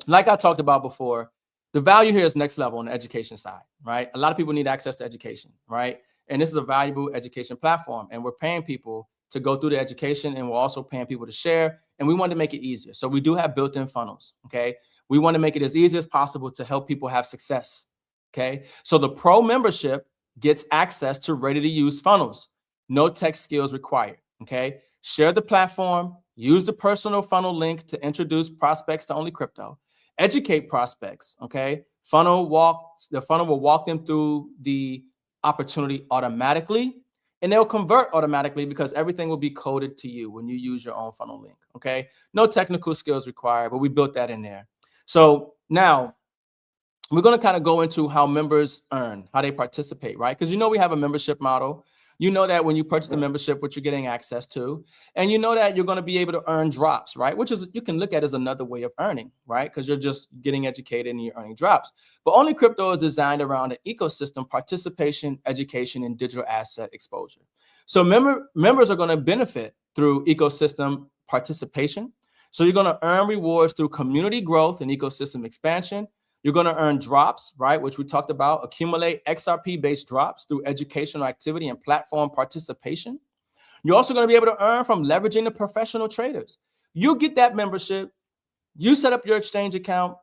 like I talked about before, the value here is next level on the education side, right? A lot of people need access to education, right? And this is a valuable education platform, and we're paying people to go through the education, and we're also paying people to share, and we want to make it easier. So we do have built-in funnels, okay? We want to make it as easy as possible to help people have success, okay? So the pro membership gets access to ready-to-use funnels. No tech skills required, okay? Share the platform, use the personal funnel link to introduce prospects to OnlyCrypto. Educate prospects, okay? The funnel will walk them through the opportunity automatically, and they'll convert automatically because everything will be coded to you when you use your own funnel link, okay? No technical skills required, but we built that in there. So now we're going to kind of go into how members earn, how they participate, right? Because we have a membership model. You know that when you purchase the membership, what you're getting access to, and you know that you're going to be able to earn drops, right? Which is, you can look at as another way of earning, right? Because you're just getting educated and you're earning drops. But OnlyCrypto is designed around an ecosystem, participation, education, and digital asset exposure. So members are going to benefit through ecosystem participation. So you're going to earn rewards through community growth and ecosystem expansion. You're going to earn drops, right, which we talked about, accumulate XRP-based drops through educational activity and platform participation. You're also going to be able to earn from leveraging the professional traders. You get that membership, you set up your exchange account,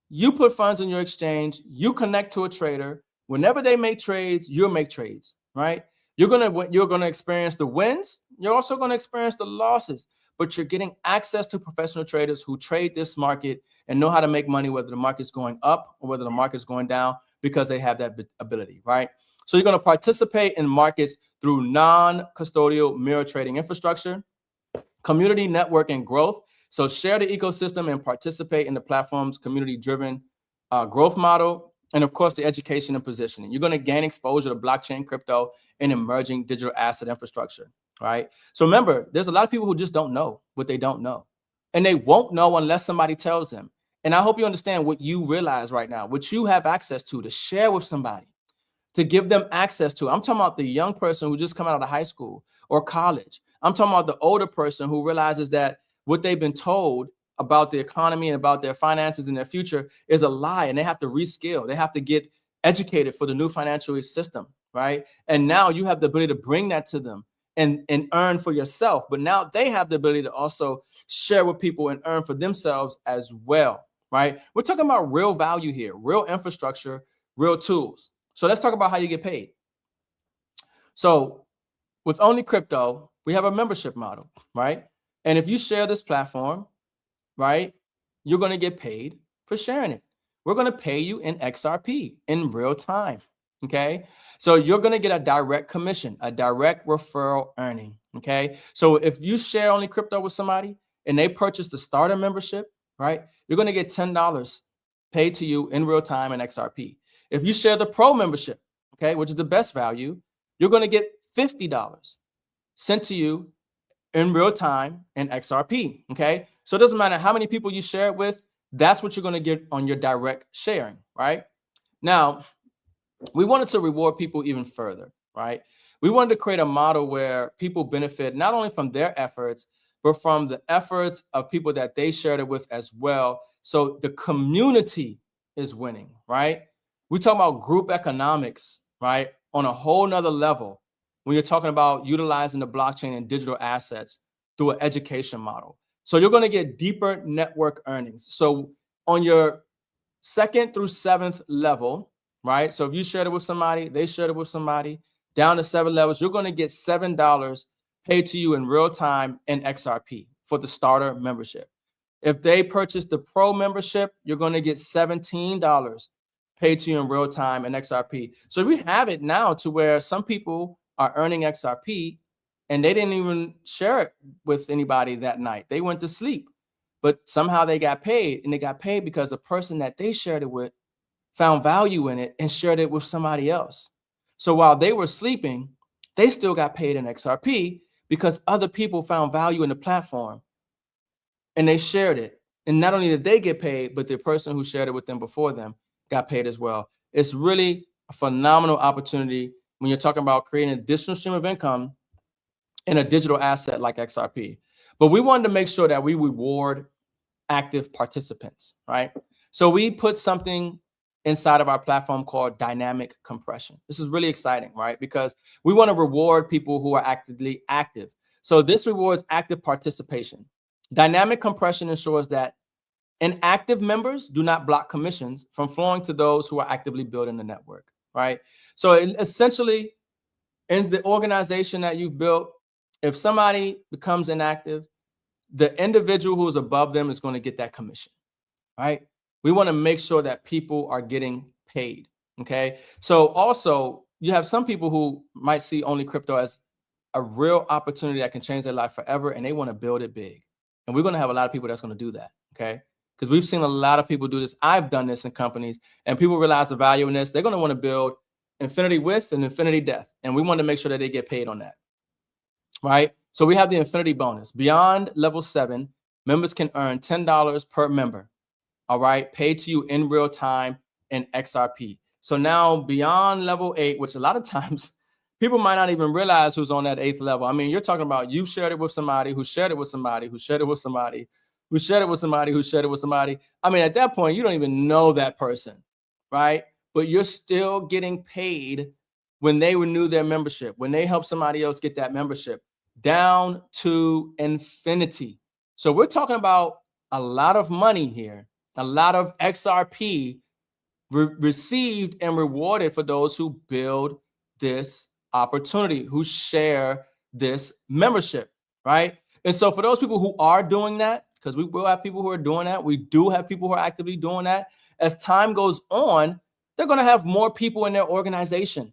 you put funds in your exchange, you connect to a trader. Whenever they make trades, you'll make trades, right? You're going to experience the wins. You're also going to experience the losses, but you're getting access to professional traders who trade this market and know how to make money, whether the market's going up or whether the market's going down, because they have that ability, right? So you're going to participate in markets through non-custodial mirror trading infrastructure, community network and growth. So share the ecosystem and participate in the platform's community-driven growth model. and of course, the education and positioning. You're going to gain exposure to blockchain, crypto, and emerging digital asset infrastructure, right? So remember, there's a lot of people who just don't know what they don't know. And they won't know unless somebody tells them. And I hope you understand what you realize right now, what you have access to share with somebody, to give them access to. I'm talking about the young person who just come out of high school or college. I'm talking about the older person who realizes that what they've been told about the economy and about their finances and their future is a lie, and they have to reskill. They have to get educated for the new financial system, right? And now you have the ability to bring that to them and earn for yourself. But now they have the ability to also share with people and earn for themselves as well, right? We're talking about real value here, real infrastructure, real tools. So let's talk about how you get paid. So with OnlyCrypto, we have a membership model, right? And if you share this platform, right, you're going to get paid for sharing it. We're going to pay you in XRP in real time. Okay. So you're going to get a direct commission, a direct referral earning. Okay. So if you share OnlyCrypto with somebody and they purchase the starter membership, right, you're going to get $10 paid to you in real time in XRP. If you share the pro membership, okay, which is the best value, you're going to get $50 sent to you in real time in XRP. Okay. So it doesn't matter how many people you share it with, that's what you're going to get on your direct sharing, right? Now, we wanted to reward people even further, right? We wanted to create a model where people benefit not only from their efforts, but from the efforts of people that they shared it with as well. So the community is winning, right? We talk about group economics, right? On a whole nother level when you're talking about utilizing the blockchain and digital assets through an education model. So you're going to get deeper network earnings. So on your 2nd through 7th level, right? So if you shared it with somebody, they shared it with somebody, down to 7 levels, you're going to get $7 paid to you in real time in XRP for the starter membership. If they purchase the pro membership, you're going to get $17 paid to you in real time in XRP. So we have it now to where some people are earning XRP and they didn't even share it with anybody that night. They went to sleep, but somehow they got paid, and they got paid because the person that they shared it with found value in it and shared it with somebody else. So while they were sleeping, they still got paid in XRP because other people found value in the platform and they shared it. And not only did they get paid, but the person who shared it with them before them got paid as well. It's really a phenomenal opportunity when you're talking about creating an additional stream of income in a digital asset like XRP. But we wanted to make sure that we reward active participants, right? So we put something inside of our platform called dynamic compression. This is really exciting, right? Because we want to reward people who are actively active. So this rewards active participation. Dynamic compression ensures that inactive members do not block commissions from flowing to those who are actively building the network, right? So essentially, in the organization that you've built, if somebody becomes inactive, the individual who is above them is going to get that commission, right? We want to make sure that people are getting paid, okay? So also, you have some people who might see OnlyCrypto as a real opportunity that can change their life forever, and they want to build it big. And we're going to have a lot of people that's going to do that, okay? Because we've seen a lot of people do this. I've done this in companies, and people realize the value in this. They're going to want to build infinity width and infinity depth, and we want to make sure that they get paid on that, right? So we have the infinity bonus. Beyond level 7, members can earn $10 per member, all right, paid to you in real time in XRP. So now beyond level 8, which a lot of times people might not even realize who's on that 8th level. I mean, you're talking about you shared it with somebody who shared it with somebody who shared it with somebody who shared it with somebody who shared it with somebody. I mean, at that point, you don't even know that person, right? But you're still getting paid when they renew their membership, when they help somebody else get that membership down to infinity. So we're talking about a lot of money here, a lot of XRP received and rewarded for those who build this opportunity, who share this membership, right? And so for those people who are doing that, because we will have people who are doing that, we do have people who are actively doing that, as time goes on, they're going to have more people in their organization.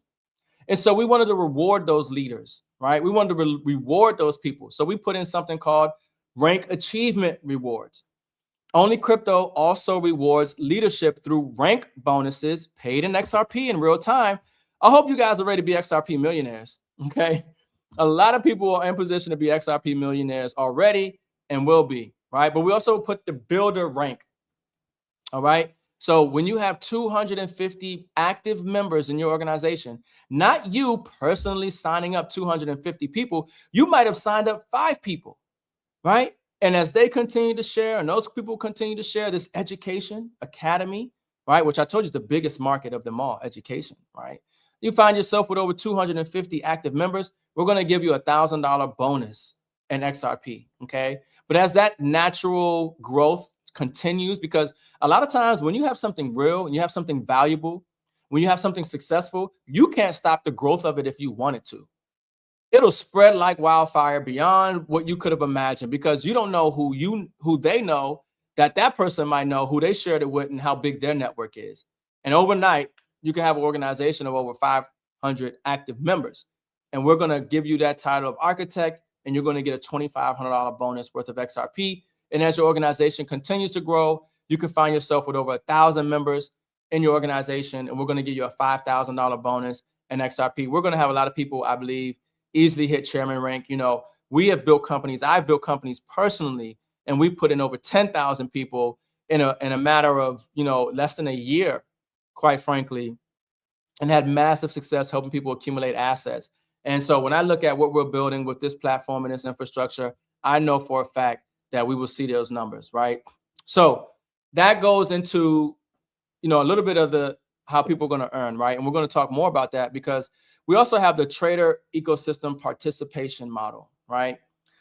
And so we wanted to reward those leaders, right? We wanted to reward those people. So we put in something called rank achievement rewards. OnlyCrypto also rewards leadership through rank bonuses paid in XRP in real time. I hope you guys are ready to be XRP millionaires, okay? A lot of people are in position to be XRP millionaires already and will be, right? But we also put the builder rank, all right? So when you have 250 active members in your organization, not you personally signing up 250 people, you might have signed up 5 people, right? And as they continue to share, and those people continue to share this education academy, right? Which I told you is the biggest market of them all, education, right? You find yourself with over 250 active members, we're going to give you $1,000 bonus in XRP, okay? But as that natural growth continues, because a lot of times when you have something real and you have something valuable, when you have something successful, you can't stop the growth of it if you wanted to. It'll spread like wildfire beyond what you could have imagined, because you don't know who they know that person might know, who they shared it with, and how big their network is. And overnight, you can have an organization of over 500 active members. And we're going to give you that title of architect, and you're going to get a $2,500 bonus worth of XRP. And as your organization continues to grow, you can find yourself with over 1,000 members in your organization, and we're going to give you a $5,000 bonus in XRP. We're going to have a lot of people, I believe, easily hit chairman rank. You know, we have built companies. I've built companies personally, and we've put in over 10,000 people in a matter of, you know, less than a year, quite frankly, and had massive success helping people accumulate assets. And so when I look at what we're building with this platform and this infrastructure, I know for a fact that we will see those numbers, right? So that goes into, you know, a little bit of the how people are going to earn, right? And we're going to talk more about that, because we also have the trader ecosystem participation model, right?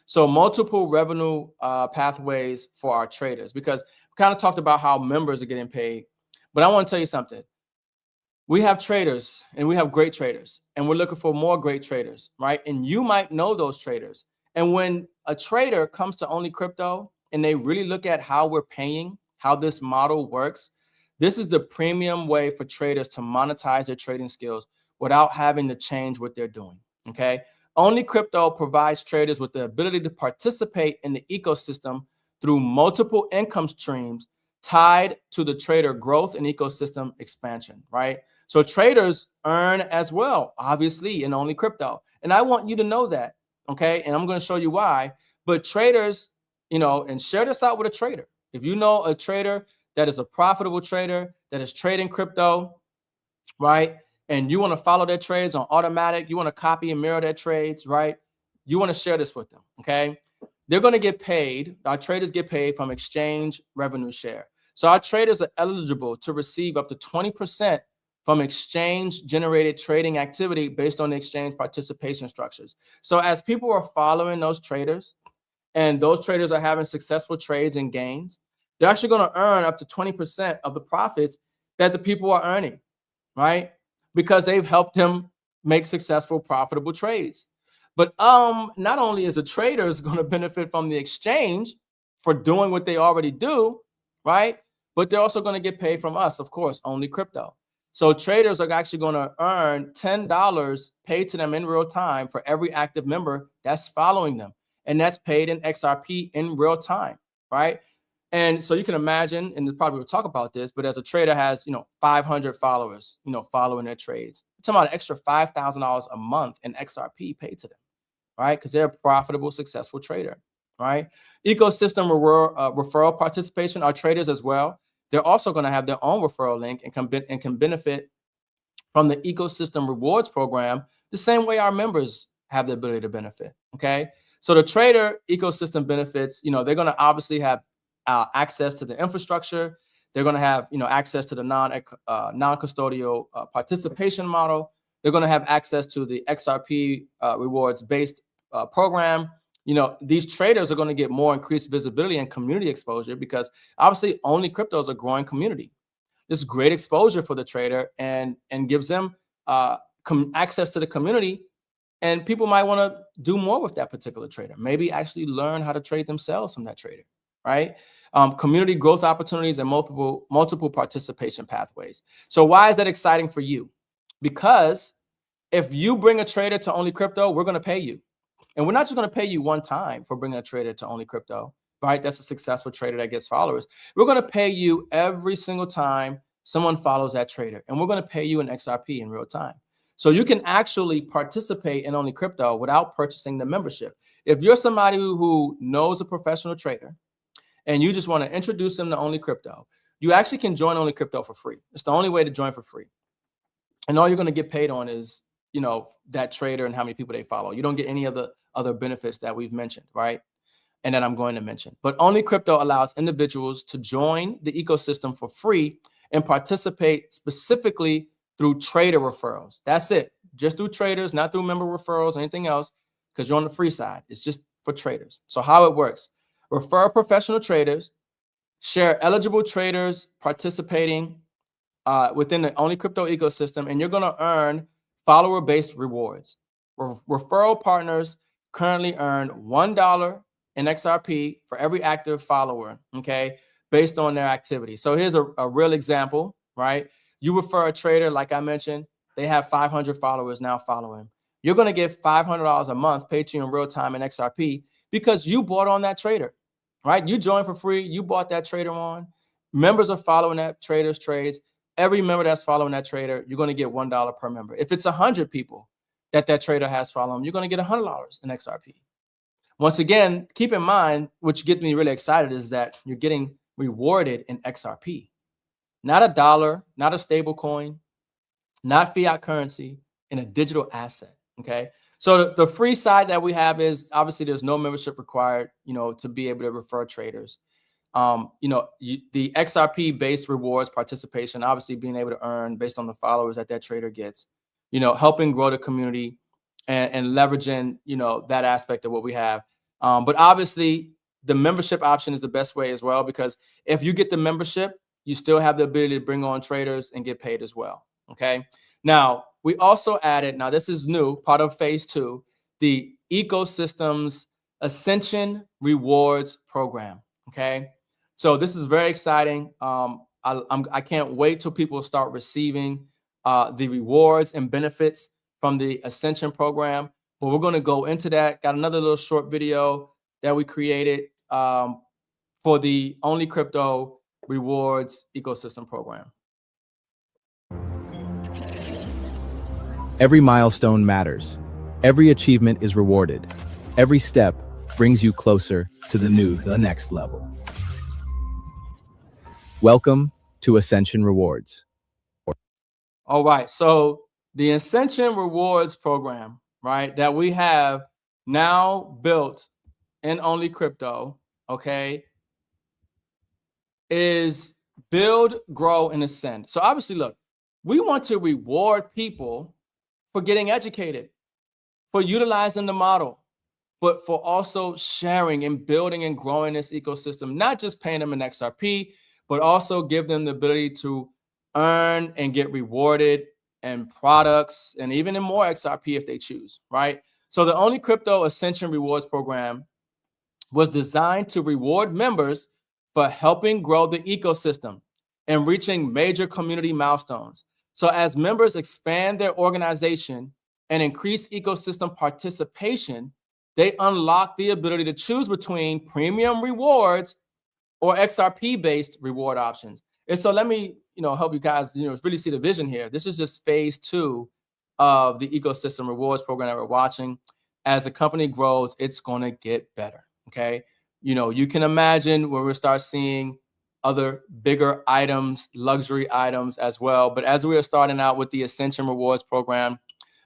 So multiple revenue pathways for our traders, because we kind of talked about how members are getting paid. But I want to tell you something. We have traders, and we have great traders, and we're looking for more great traders, right? And you might know those traders. And when a trader comes to OnlyCrypto and they really look at how we're paying, how this model works, this is the premium way for traders to monetize their trading skills without having to change what they're doing, okay? OnlyCrypto provides traders with the ability to participate in the ecosystem through multiple income streams tied to the trader growth and ecosystem expansion, right? So traders earn as well, obviously, in OnlyCrypto. And I want you to know that, okay? And I'm going to show you why. But traders, you know, and share this out with a trader. If you know a trader that is a profitable trader that is trading crypto, right? And you want to follow their trades on automatic, you want to copy and mirror their trades, right? You want to share this with them, okay? They're going to get paid. Our traders get paid from exchange revenue share. So our traders are eligible to receive up to 20% from exchange generated trading activity based on the exchange participation structures. So as people are following those traders, and those traders are having successful trades and gains, they're actually going to earn up to 20% of the profits that the people are earning, right? Because they've helped them make successful, profitable trades. But not only is the traders going to benefit from the exchange for doing what they already do, right? But they're also going to get paid from us, of course, OnlyCrypto. So traders are actually going to earn $10 paid to them in real time for every active member that's following them. And that's paid in XRP in real time, right? And so you can imagine, and probably we'll talk about this, but as a trader has, you know, 500 followers, you know, following their trades, we're talking about an extra $5,000 a month in XRP paid to them, right? Because they're a profitable, successful trader, right? Ecosystem referral participation, our traders as well, they're also going to have their own referral link and can benefit from the ecosystem rewards program the same way our members have the ability to benefit, okay? So the trader ecosystem benefits, you know, they're going to obviously have access to the infrastructure. They're going to have, you know, access to the non-custodial participation model. They're going to have access to the XRP rewards based program. You know, these traders are going to get more increased visibility and community exposure, because obviously OnlyCrypto is a growing community. This is great exposure for the trader and gives them access to the community. And people might want to do more with that particular trader, maybe actually learn how to trade themselves from that trader, right? Community growth opportunities and multiple participation pathways. So why is that exciting for you? Because if you bring a trader to OnlyCrypto, we're going to pay you. And we're not just going to pay you one time for bringing a trader to OnlyCrypto. right? That's a successful trader that gets followers. We're going to pay you every single time someone follows that trader, and we're going to pay you in XRP in real time. So you can actually participate in OnlyCrypto without purchasing the membership. If you're somebody who knows a professional trader and you just want to introduce them to OnlyCrypto, you actually can join OnlyCrypto for free. It's the only way to join for free. And all you're going to get paid on is, that trader and how many people they follow. You don't get any of the other benefits that we've mentioned, right? And that I'm going to mention. But OnlyCrypto allows individuals to join the ecosystem for free and participate specifically through trader referrals. That's it. Just through traders, not through member referrals or anything else, because you're on the free side. It's just for traders. So how it works: refer professional traders, share eligible traders participating within the OnlyCrypto ecosystem, and you're going to earn follower-based rewards. Referral partners currently earn $1 in XRP for every active follower, okay, based on their activity. So here's a real example, right? You refer a trader, like I mentioned, they have 500 followers now following. You're going to get $500 a month paid to you in real time in XRP because you bought on that trader, right? You joined for free. You bought that trader on. Members are following that trader's trades. Every member that's following that trader, you're going to get $1 per member. If it's 100 people that trader has following, you're going to get $100 in XRP. Once again, keep in mind, which gets me really excited, is that you're getting rewarded in XRP. Not a dollar, not a stable coin, not fiat currency, in a digital asset, okay? So the free side that we have is, obviously, there's no membership required, to be able to refer traders. The XRP-based rewards participation, obviously being able to earn based on the followers that trader gets, helping grow the community and leveraging, that aspect of what we have. But obviously, the membership option is the best way as well, because if you get the membership, you still have the ability to bring on traders and get paid as well, okay? Now, we also added, now this is new, part of phase 2, the ecosystem's Ascension Rewards program, okay? So this is very exciting. I can't wait till people start receiving the rewards and benefits from the Ascension program. But we're going to go into that. Got another little short video that we created for the OnlyCrypto Rewards ecosystem program. Every milestone matters. Every achievement is rewarded. Every step brings you closer to the next level. Welcome to Ascension Rewards. All right, so the Ascension Rewards program, right, that we have now built in OnlyCrypto, okay, is build, grow, and ascend. So obviously, look, we want to reward people for getting educated, for utilizing the model, but for also sharing and building and growing this ecosystem, not just paying them in XRP, but also give them the ability to earn and get rewarded in products and even in more XRP if they choose, right? So the OnlyCrypto Ascension Rewards program was designed to reward members for helping grow the ecosystem and reaching major community milestones. So as members expand their organization and increase ecosystem participation, they unlock the ability to choose between premium rewards or XRP-based reward options. And so let me, help you guys, really see the vision here. This is just phase 2 of the ecosystem rewards program that we're watching. As the company grows, it's going to get better, okay? You can imagine where we'll start seeing other bigger items, luxury items as well. But as we are starting out with the Ascension Rewards program,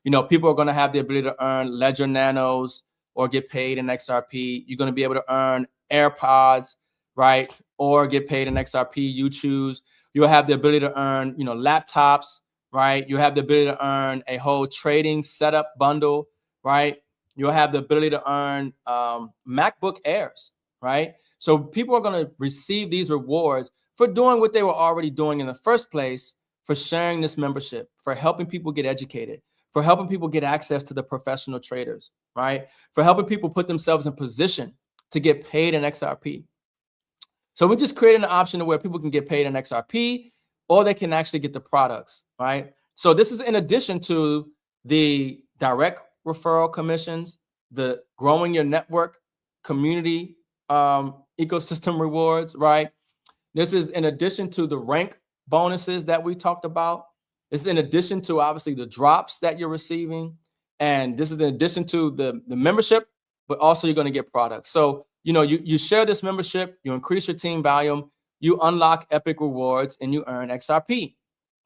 people are going to have the ability to earn Ledger Nanos or get paid in XRP. You're going to be able to earn AirPods, right? Or get paid in XRP, you choose. You'll have the ability to earn, laptops, right? You have the ability to earn a whole trading setup bundle, right? You'll have the ability to earn MacBook Airs, right? So people are going to receive these rewards for doing what they were already doing in the first place, for sharing this membership, for helping people get educated, for helping people get access to the professional traders, right? For helping people put themselves in position to get paid in XRP. So we just created an option where people can get paid in XRP, or they can actually get the products, right? So this is in addition to the direct referral commissions, the growing your network, community ecosystem rewards, right? This is in addition to the rank bonuses that we talked about. It's in addition to obviously the drops that you're receiving. And this is in addition to the membership, but also you're going to get products. So, you share this membership, you increase your team volume, you unlock epic rewards, and you earn XRP,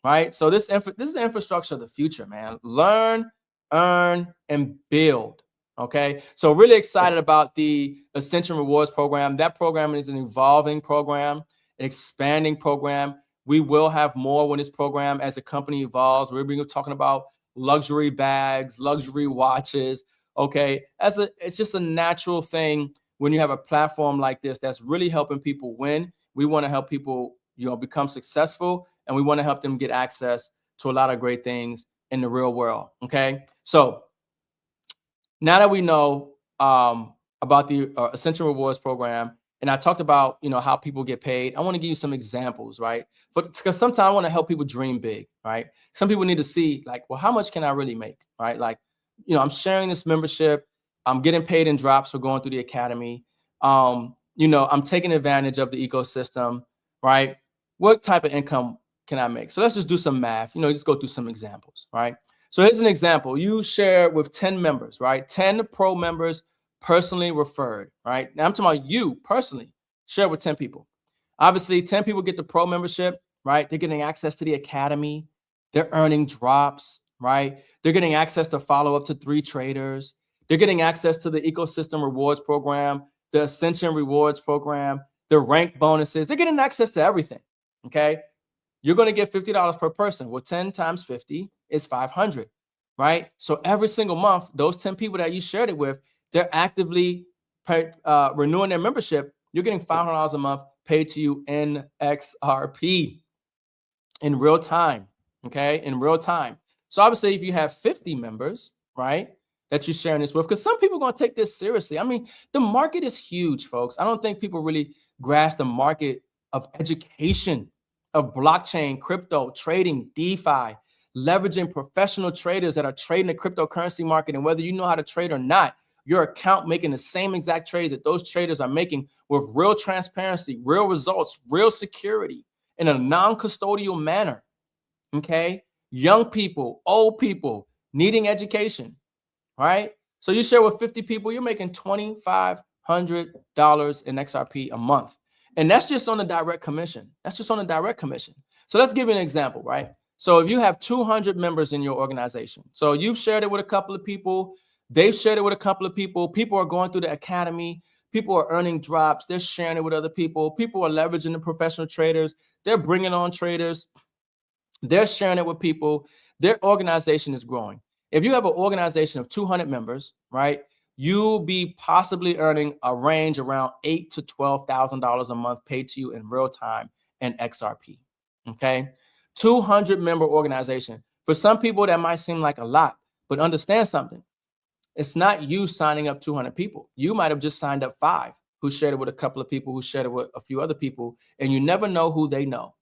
right? So this is the infrastructure of the future, man. Learn, earn, and build. Okay, so really excited about the Ascension Rewards program. That program is an evolving program, an expanding program. We will have more when this program, as the company evolves. We're talking about luxury bags, luxury watches. Okay, it's just a natural thing when you have a platform like this that's really helping people win. We want to help people, become successful, and we want to help them get access to a lot of great things in the real world. Okay, so now that we know about the Ascension Rewards program, and I talked about how people get paid, I want to give you some examples, right? Because sometimes I want to help people dream big, right? Some people need to see, like, well, how much can I really make, right? Like, I'm sharing this membership, I'm getting paid in drops for going through the academy. I'm taking advantage of the ecosystem, right? What type of income can I make? So let's just do some math. Just go through some examples, right? So here's an example. You share with 10 members, right? 10 pro members personally referred, right? Now I'm talking about you personally share with 10 people. Obviously, 10 people get the pro membership, right? They're getting access to the academy. They're earning drops, right? They're getting access to follow up to 3 traders. They're getting access to the ecosystem rewards program, the Ascension Rewards program, the rank bonuses. They're getting access to everything, okay? You're going to get $50 per person. Well, 10 times 50 is 500, right? So every single month, those 10 people that you shared it with, they're actively renewing their membership. You're getting $500 a month paid to you in XRP in real time, okay? In real time. So obviously, if you have 50 members, right, that you're sharing this with, because some people are going to take this seriously. I mean, the market is huge, folks. I don't think people really grasp the market of education, of blockchain, crypto, trading, DeFi, leveraging professional traders that are trading the cryptocurrency market. And whether you know how to trade or not, your account making the same exact trades that those traders are making with real transparency, real results, real security in a non-custodial manner. Okay. Young people, old people needing education, right? So you share with 50 people, you're making $2,500 in XRP a month. And that's just on the direct commission. That's just on the direct commission. So let's give you an example, right? So if you have 200 members in your organization, so you've shared it with a couple of people, they've shared it with a couple of people, people are going through the academy, people are earning drops, they're sharing it with other people, people are leveraging the professional traders, they're bringing on traders, they're sharing it with people, their organization is growing. If you have an organization of 200 members, right, you'll be possibly earning a range around $8,000 to $12,000 a month paid to you in real time in XRP. Okay, 200 member organization. For some people, that might seem like a lot, but understand something. It's not you signing up 200 people. You might have just signed up 5 who shared it with a couple of people who shared it with a few other people, and you never know who they know.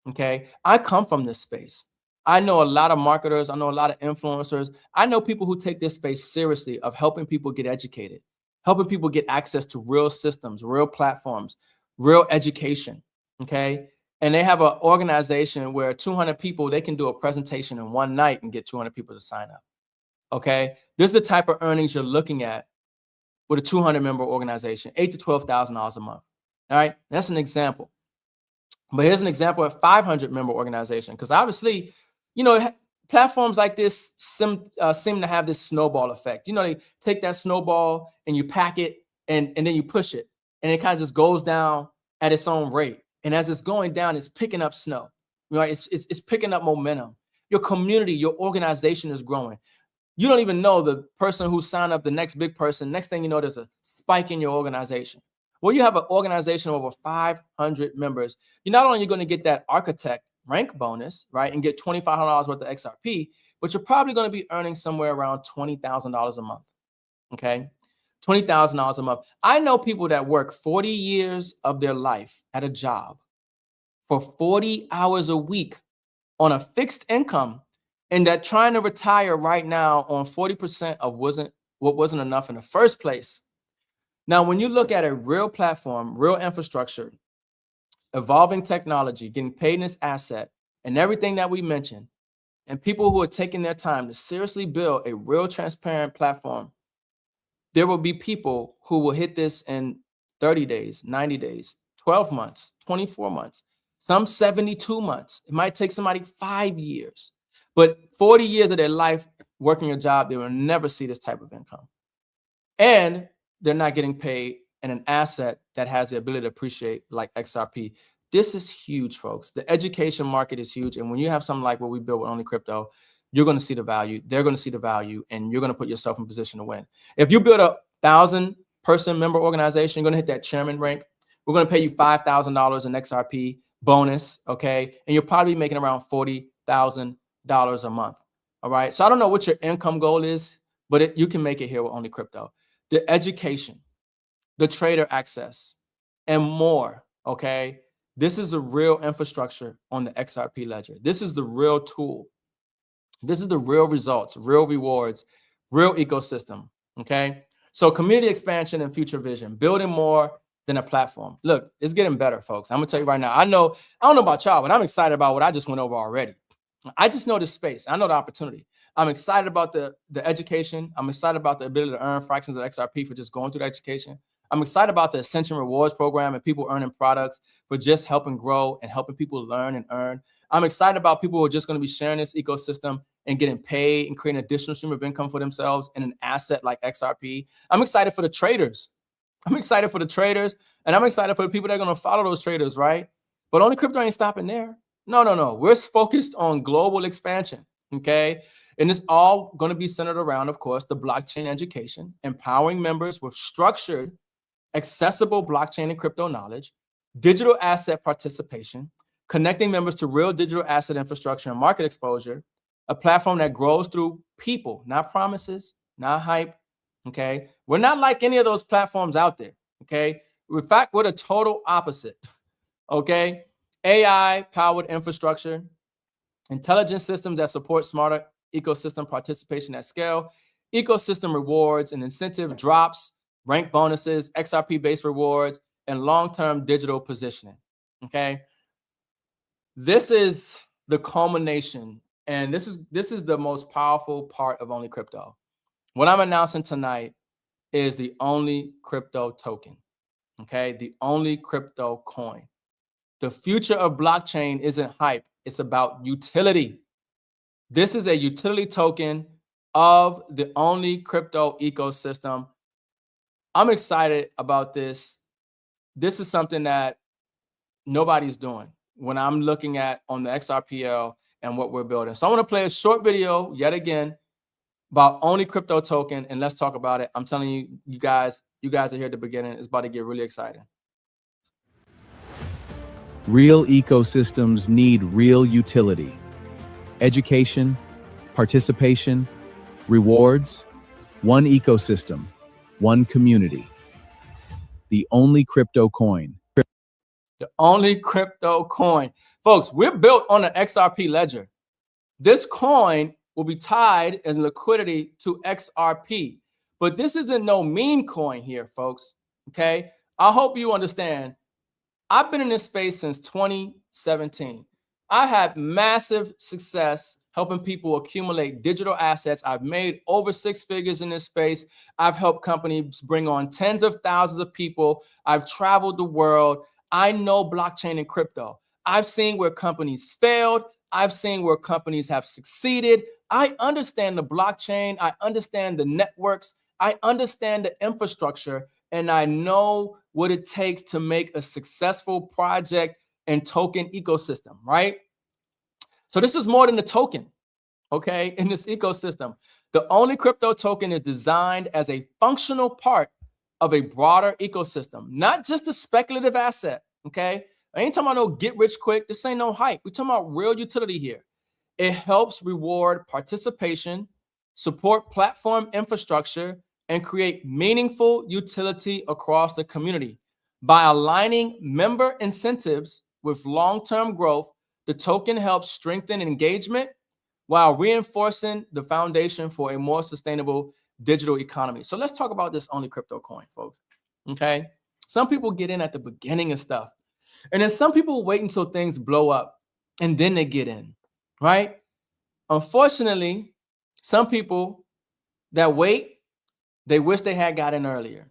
Okay, I come from this space. I know a lot of marketers. I know a lot of influencers. I know people who take this space seriously of helping people get educated, helping people get access to real systems, real platforms, real education. Okay, and they have an organization where 200 people, they can do a presentation in one night and get 200 people to sign up. Okay, this is the type of earnings you're looking at with a 200 member organization, $8,000 to $12,000 a month. All right, that's an example. But here's an example of 500 member organization, because obviously, platforms like this seem to have this snowball effect. They take that snowball and you pack it and then you push it, and it kind of just goes down at its own rate. And as it's going down, it's picking up snow. It's picking up momentum. Your community, your organization is growing. You don't even know the person who signed up, the next big person. Next thing you know, there's a spike in your organization. Well, you have an organization of over 500 members. You're not only going to get that architect rank bonus, right, and get $2,500 worth of XRP, but you're probably going to be earning somewhere around $20,000 a month. Okay, $20,000 a month. I know people that work 40 years of their life at a job for 40 hours a week on a fixed income, and that trying to retire right now on 40% of what wasn't enough in the first place. Now, when you look at a real platform, real infrastructure, evolving technology, getting paid in this asset, and everything that we mentioned, and people who are taking their time to seriously build a real transparent platform, there will be people who will hit this in 30 days, 90 days, 12 months, 24 months, some 72 months. It might take somebody 5 years, but 40 years of their life working a job, they will never see this type of income. And they're not getting paid in an asset that has the ability to appreciate like XRP. This is huge, folks. The education market is huge. And when you have something like what we built with OnlyCrypto, you're going to see the value. They're going to see the value, and you're going to put yourself in position to win. If you build a 1,000-person member organization, you're going to hit that chairman rank. We're going to pay you $5,000 in XRP bonus, okay? And you'll probably be making around $40,000 a month, all right? So I don't know what your income goal is, but you can make it here with OnlyCrypto. The education, the trader access, and more, okay? This is the real infrastructure on the XRP ledger. This is the real tool. This is the real results, real rewards, real ecosystem, okay? So community expansion and future vision, building more than a platform. Look, it's getting better, folks. I'm gonna tell you right now. I don't know about y'all, but I'm excited about what I just went over already. I just know the space. I know the opportunity. I'm excited about the education. I'm excited about the ability to earn fractions of XRP for just going through the education. I'm excited about the Ascension Rewards program and people earning products for just helping grow and helping people learn and earn. I'm excited about people who are just going to be sharing this ecosystem and getting paid and creating additional stream of income for themselves in an asset like XRP. I'm excited for the traders. I'm excited for the traders, and I'm excited for the people that are going to follow those traders, right? But OnlyCrypto ain't stopping there. No. We're focused on global expansion, okay? And it's all going to be centered around, of course, the blockchain education, empowering members with structured, accessible blockchain and crypto knowledge, digital asset participation, connecting members to real digital asset infrastructure and market exposure, a platform that grows through people, not promises, not hype, okay? We're not like any of those platforms out there, okay? In fact, we're the total opposite, okay? AI-powered infrastructure, intelligent systems that support smarter ecosystem participation at scale, ecosystem rewards and incentive drops, rank bonuses, XRP-based rewards, and long-term digital positioning, okay? This is the culmination, and this is the most powerful part of OnlyCrypto. What I'm announcing tonight is the OnlyCrypto token, okay? The OnlyCrypto coin. The future of blockchain isn't hype. It's about utility. This is a utility token of the OnlyCrypto ecosystem. I'm excited about this. This is something that nobody's doing when I'm looking at on the XRPL and what we're building. So I want to play a short video yet again about OnlyCrypto token, and let's talk about it. I'm telling you, you guys are here at the beginning. It's about to get really exciting. Real ecosystems need real utility. Education, participation, rewards, one ecosystem, one community. The OnlyCrypto coin. The OnlyCrypto coin. Folks, we're built on an XRP ledger. This coin will be tied in liquidity to XRP. But this isn't no meme coin here, folks, okay? I hope you understand. I've been in this space since 2017. I had massive success helping people accumulate digital assets. I've made over 6 figures in this space. I've helped companies bring on tens of thousands of people. I've traveled the world. I know blockchain and crypto. I've seen where companies failed. I've seen where companies have succeeded. I understand the blockchain. I understand the networks. I understand the infrastructure, and I know what it takes to make a successful project and token ecosystem, right? So this is more than a token, okay, in this ecosystem. The OnlyCrypto token is designed as a functional part of a broader ecosystem, not just a speculative asset, okay? I ain't talking about no get rich quick. This ain't no hype. We're talking about real utility here. It helps reward participation, support platform infrastructure, and create meaningful utility across the community. By aligning member incentives with long-term growth, the token helps strengthen engagement while reinforcing the foundation for a more sustainable digital economy. So let's talk about this OnlyCrypto coin, folks. Okay. Some people get in at the beginning of stuff. And then some people wait until things blow up and then they get in, right? Unfortunately, some people that wait, they wish they had got in earlier.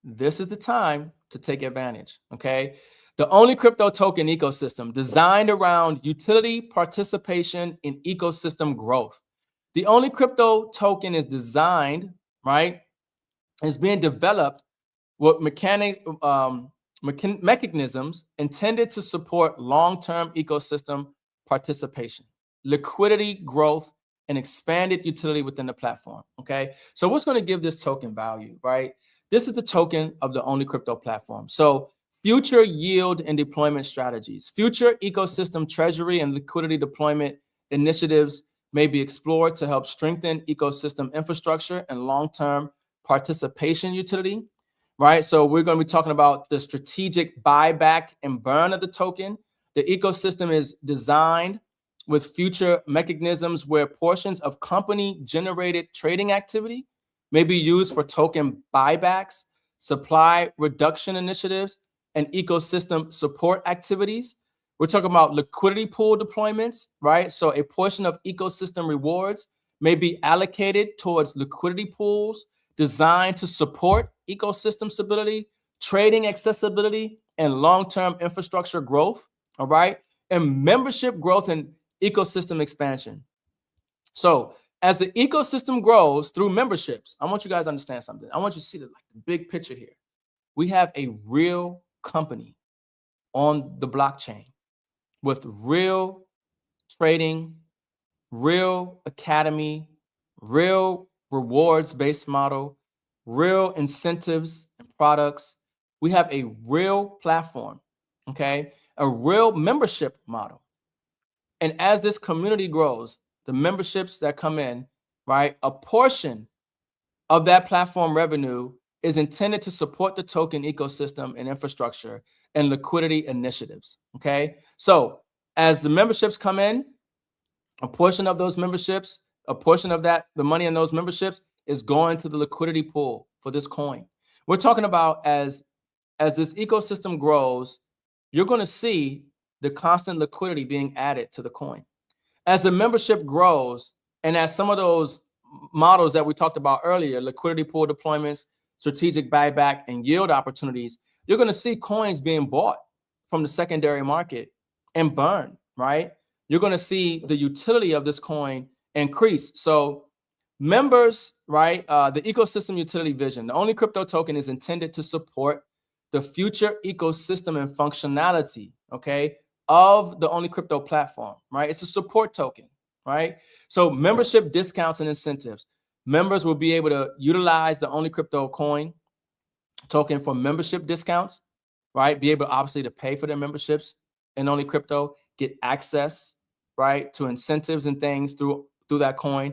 This is the time to take advantage, okay? The OnlyCrypto token ecosystem designed around utility participation in ecosystem growth. The OnlyCrypto token is designed, right? It's being developed with mechanisms intended to support long-term ecosystem participation, liquidity growth, and expanded utility within the platform. Okay, so what's going to give this token value, right? This is the token of the OnlyCrypto platform. So future yield and deployment strategies, future ecosystem treasury and liquidity deployment initiatives may be explored to help strengthen ecosystem infrastructure and long-term participation utility, right? So we're going to be talking about the strategic buyback and burn of the token. The ecosystem is designed with future mechanisms where portions of company-generated trading activity may be used for token buybacks, supply reduction initiatives, and ecosystem support activities. We're talking about liquidity pool deployments, right? So a portion of ecosystem rewards may be allocated towards liquidity pools designed to support ecosystem stability, trading accessibility, and long-term infrastructure growth, all right? And membership growth and ecosystem expansion. So as the ecosystem grows through memberships, I want you guys to understand something. I want you to see the big picture here. We have a real company on the blockchain with real trading, real academy, real rewards-based model, real incentives and products. We have a real platform, okay? A real membership model. And as this community grows, the memberships that come in, right, a portion of that platform revenue is intended to support the token ecosystem and infrastructure and liquidity initiatives, okay? So as the memberships come in, a portion of those memberships, a portion of that, the money in those memberships is going to the liquidity pool for this coin. We're talking about as this ecosystem grows, you're going to see the constant liquidity being added to the coin. As the membership grows, and as some of those models that we talked about earlier, liquidity pool deployments, strategic buyback, and yield opportunities, you're going to see coins being bought from the secondary market and burned, right? You're going to see the utility of this coin increase. So members, right, the ecosystem utility vision, the OnlyCrypto token is intended to support the future ecosystem and functionality, okay, of the OnlyCrypto platform, right? It's a support token, right? So membership discounts and incentives. Members will be able to utilize the OnlyCrypto coin token for membership discounts, right? Be able, obviously, to pay for their memberships in OnlyCrypto, get access, right, to incentives and things through that coin.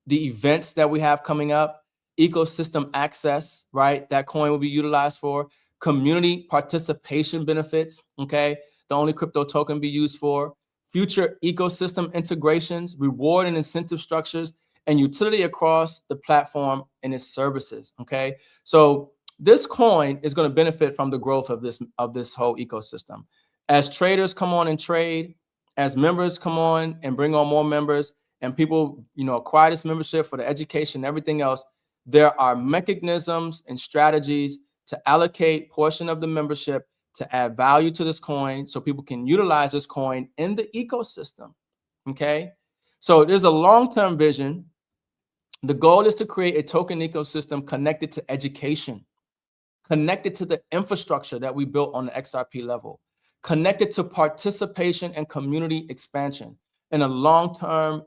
The events that we have coming up, ecosystem access, right? That coin will be utilized for community participation benefits, okay? The OnlyCrypto token be used for future ecosystem integrations, reward and incentive structures, and utility across the platform and its services, okay? So this coin is going to benefit from the growth of this whole ecosystem. As traders come on and trade, as members come on and bring on more members, and people, acquire this membership for the education and everything else, there are mechanisms and strategies to allocate portion of the membership to add value to this coin so people can utilize this coin in the ecosystem, okay? So there's a long-term vision. The goal is to create a token ecosystem connected to education, connected to the infrastructure that we built on the XRP level, connected to participation and community expansion, and a long-term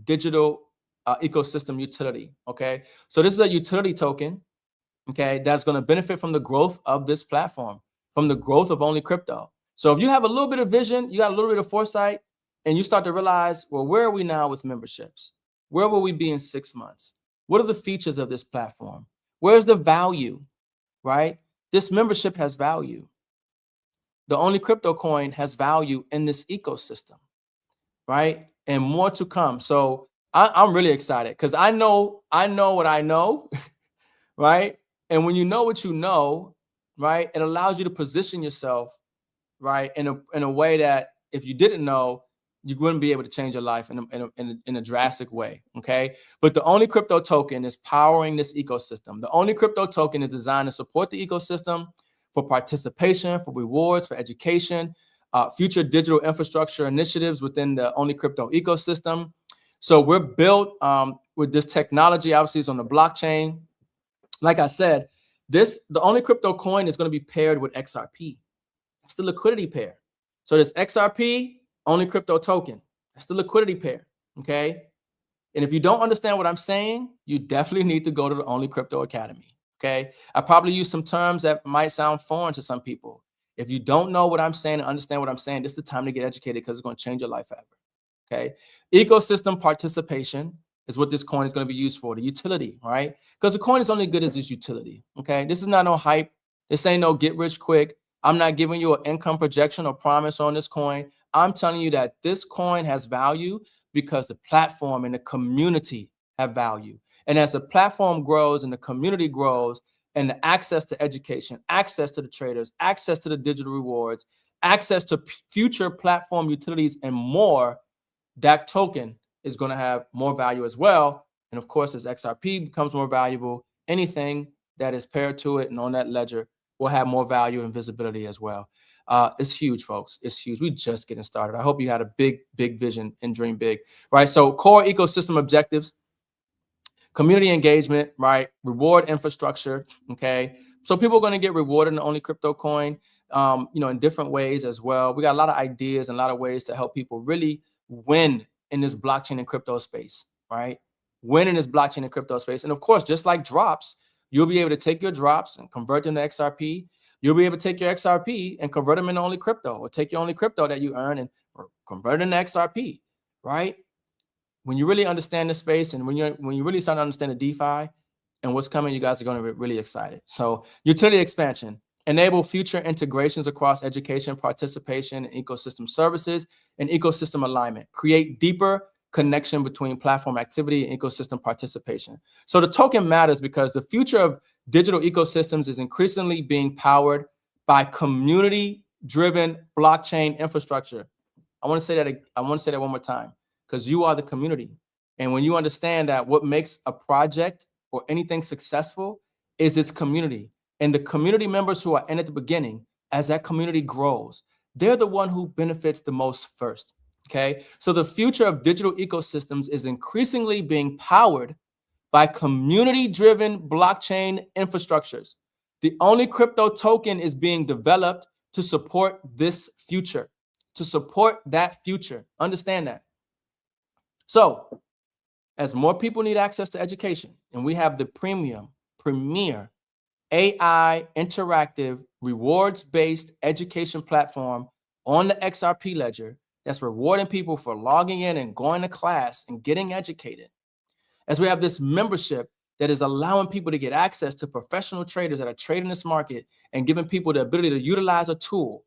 digital ecosystem utility, okay? So this is a utility token, okay, that's going to benefit from the growth of this platform, from the growth of OnlyCrypto. So if you have a little bit of vision, you got a little bit of foresight, and you start to realize, well, where are we now with memberships? Where will we be in 6 months? What are the features of this platform? Where's the value, right? This membership has value. The OnlyCrypto coin has value in this ecosystem, right? And more to come. So I'm really excited because I know what I know, right? And when you know what you know, right? It allows you to position yourself, right, in a way that if you didn't know, you wouldn't be able to change your life in a drastic way, okay? But the OnlyCrypto token is powering this ecosystem. The OnlyCrypto token is designed to support the ecosystem for participation, for rewards, for education, future digital infrastructure initiatives within the OnlyCrypto ecosystem. So we're built with this technology. Obviously, it's on the blockchain. Like I said, the OnlyCrypto coin is going to be paired with XRP. It's the liquidity pair. So there's XRP, OnlyCrypto token. That's the liquidity pair, okay? And if you don't understand what I'm saying, you definitely need to go to the OnlyCrypto Academy, okay? I probably use some terms that might sound foreign to some people. If you don't know what I'm saying and understand what I'm saying, this is the time to get educated because it's going to change your life forever, okay? Ecosystem participation is what this coin is going to be used for, the utility, right? Because the coin is only good as its utility, okay? This is not no hype. This ain't no get rich quick. I'm not giving you an income projection or promise on this coin. I'm telling you that this coin has value because the platform and the community have value. And as the platform grows and the community grows and the access to education, access to the traders, access to the digital rewards, access to future platform utilities and more, that token is going to have more value as well. And of course, as XRP becomes more valuable, anything that is paired to it and on that ledger will have more value and visibility as well. It's huge, folks. It's huge. We just getting started. I hope you had a big vision and dream big, right? So core ecosystem objectives, community engagement, right? Reward infrastructure, okay? So people are going to get rewarded in the OnlyCrypto coin, in different ways as well. We got a lot of ideas and a lot of ways to help people really win in this blockchain and crypto space, right? Win in this blockchain and crypto space. And of course, just like drops, you'll be able to take your drops and convert them to XRP. You'll be able to take your XRP and convert them into OnlyCrypto, or take your OnlyCrypto that you earn and convert it into XRP, right? When you really understand the space and when you really start to understand the DeFi and what's coming, you guys are going to be really excited. So utility expansion, enable future integrations across education, participation, and ecosystem services, and ecosystem alignment. Create deeper connection between platform activity and ecosystem participation. So the token matters because the future of digital ecosystems is increasingly being powered by community-driven blockchain infrastructure. I want to say that one more time, because you are the community. And when you understand that what makes a project or anything successful is its community. And the community members who are in at the beginning, as that community grows, they're the one who benefits the most first. Okay, so the future of digital ecosystems is increasingly being powered by community-driven blockchain infrastructures. The OnlyCrypto token is being developed to support this future, to support that future. Understand that. So, as more people need access to education, and we have the premier AI interactive rewards-based education platform on the XRP ledger that's rewarding people for logging in and going to class and getting educated. As we have this membership that is allowing people to get access to professional traders that are trading this market and giving people the ability to utilize a tool,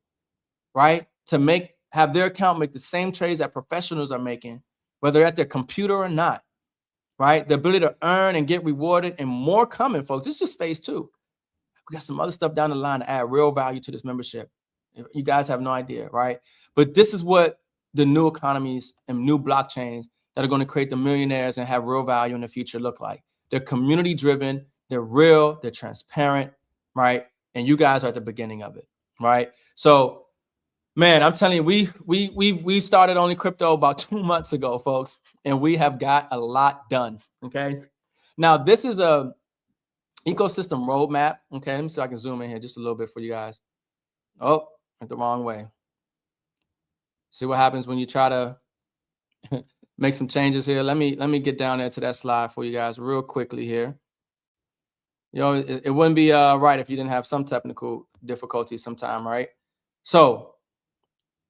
right? To have their account make the same trades that professionals are making, whether at their computer or not, right? The ability to earn and get rewarded, and more coming, folks. This is just phase 2. We got some other stuff down the line to add real value to this membership. You guys have no idea, right? But this is what the new economies and new blockchains that are going to create the millionaires and have real value in the future look like. They're community driven, they're real, they're transparent, right? And you guys are at the beginning of it, right? So, man, I'm telling you, we started OnlyCrypto about 2 months ago, folks, and we have got a lot done. Okay. Now, this is a ecosystem roadmap. Okay, let me see if I can zoom in here just a little bit for you guys. Oh, went the wrong way. See what happens when you try to make some changes here. Let me get down there to that slide for you guys real quickly here. It wouldn't be right if you didn't have some technical difficulties sometime, right? So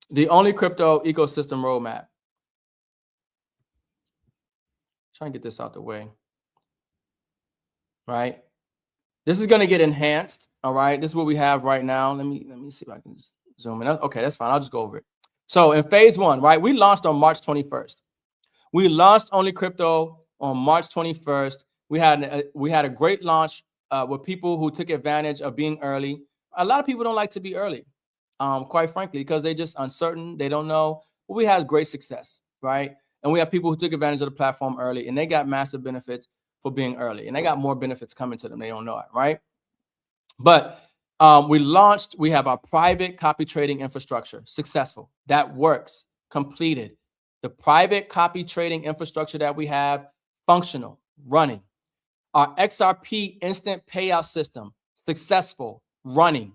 the OnlyCrypto ecosystem roadmap. Try and get this out the way. Right? This is going to get enhanced. All right. This is what we have right now. Let me see if I can zoom in. Okay, that's fine. I'll just go over it. So in phase 1, right, we launched on March 21st. We launched OnlyCrypto on March 21st. We had a great launch with people who took advantage of being early. a lot of people don't like to be early, quite frankly, because they're just uncertain. They don't know. But we had great success, right? And we have people who took advantage of the platform early, and they got massive benefits for being early, and they got more benefits coming to them. They don't know it, right? But we have our private copy trading infrastructure, successful. That works, completed. The private copy trading infrastructure that we have, functional, running. Our XRP instant payout system, successful, running.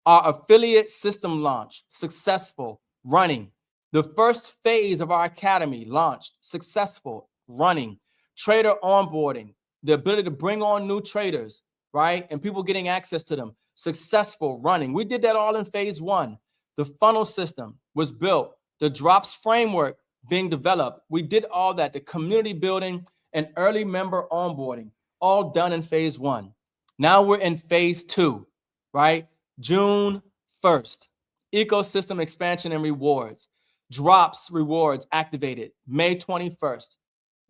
Our affiliate system launch, successful, running. The first phase of our academy launched, successful, running. Trader onboarding, the ability to bring on new traders, right? And people getting access to them, successful, running. We did that all in phase 1. The funnel system was built. The drops framework being developed. We did all that. The community building and early member onboarding, all done in phase 1. Now we're in phase 2, right? June 1st, ecosystem expansion and rewards. Drops rewards activated May 21st.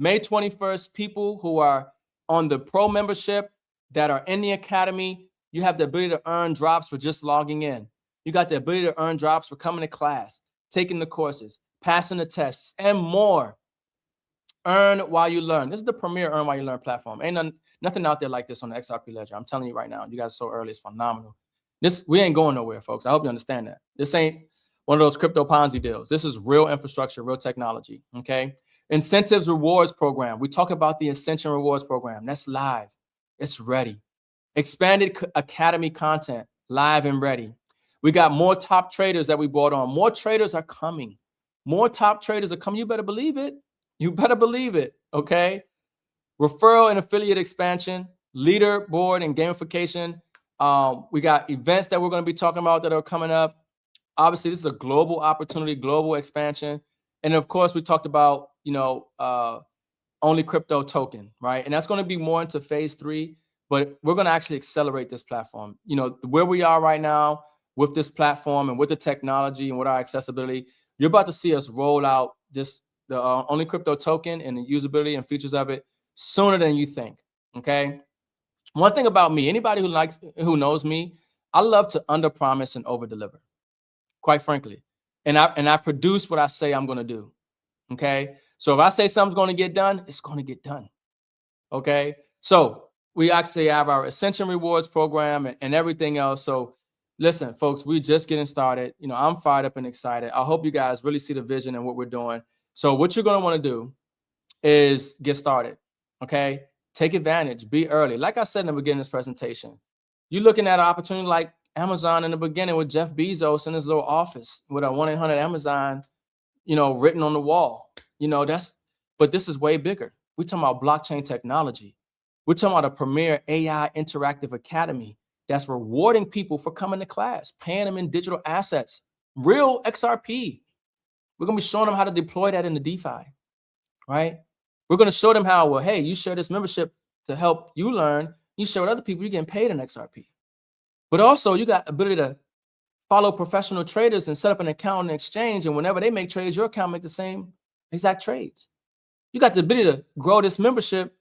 May 21st, people who are on the pro membership that are in the academy, you have the ability to earn drops for just logging in. You got the ability to earn drops for coming to class, taking the courses, passing the tests, and more. Earn while you learn. This is the premier Earn While You Learn platform. Ain't nothing out there like this on the XRP ledger. I'm telling you right now. You guys are so early. It's phenomenal. We ain't going nowhere, folks. I hope you understand that. This ain't one of those crypto Ponzi deals. This is real infrastructure, real technology, okay? Incentives rewards program. We talk about the Ascension Rewards program. That's live. It's ready. Expanded academy content, live and ready. We got more top traders that we brought on. More traders are coming. More top traders are coming. You better believe it. You better believe it, okay? Referral and affiliate expansion, leaderboard and gamification. We got events that we're going to be talking about that are coming up. Obviously, this is a global opportunity, global expansion. And of course, we talked about, OnlyCrypto token, right? And that's going to be more into phase 3, but we're going to actually accelerate this platform. Where we are right now with this platform and with the technology and with our accessibility, you're about to see us roll out the OnlyCrypto token and the usability and features of it sooner than you think, okay? One thing about me, anybody who knows me, I love to underpromise and overdeliver, quite frankly. And I produce what I say I'm going to do, okay? So if I say something's going to get done, it's going to get done, okay? So we actually have our Ascension Rewards program and everything else. So listen, folks, we're just getting started. I'm fired up and excited. I hope you guys really see the vision and what we're doing. So what you're going to want to do is get started, okay? Take advantage, be early. Like I said in the beginning of this presentation, you're looking at an opportunity like Amazon in the beginning with Jeff Bezos in his little office with a 1-800-AMAZON, written on the wall. But this is way bigger. We're talking about blockchain technology. We're talking about a premier AI interactive academy that's rewarding people for coming to class, paying them in digital assets, real XRP. We're going to be showing them how to deploy that into DeFi, right? We're going to show them how, well, hey, you share this membership to help you learn. You share with other people, you're getting paid in XRP. But also, you got ability to follow professional traders and set up an account in exchange. And whenever they make trades, your account make the same exact trades. You got the ability to grow this membership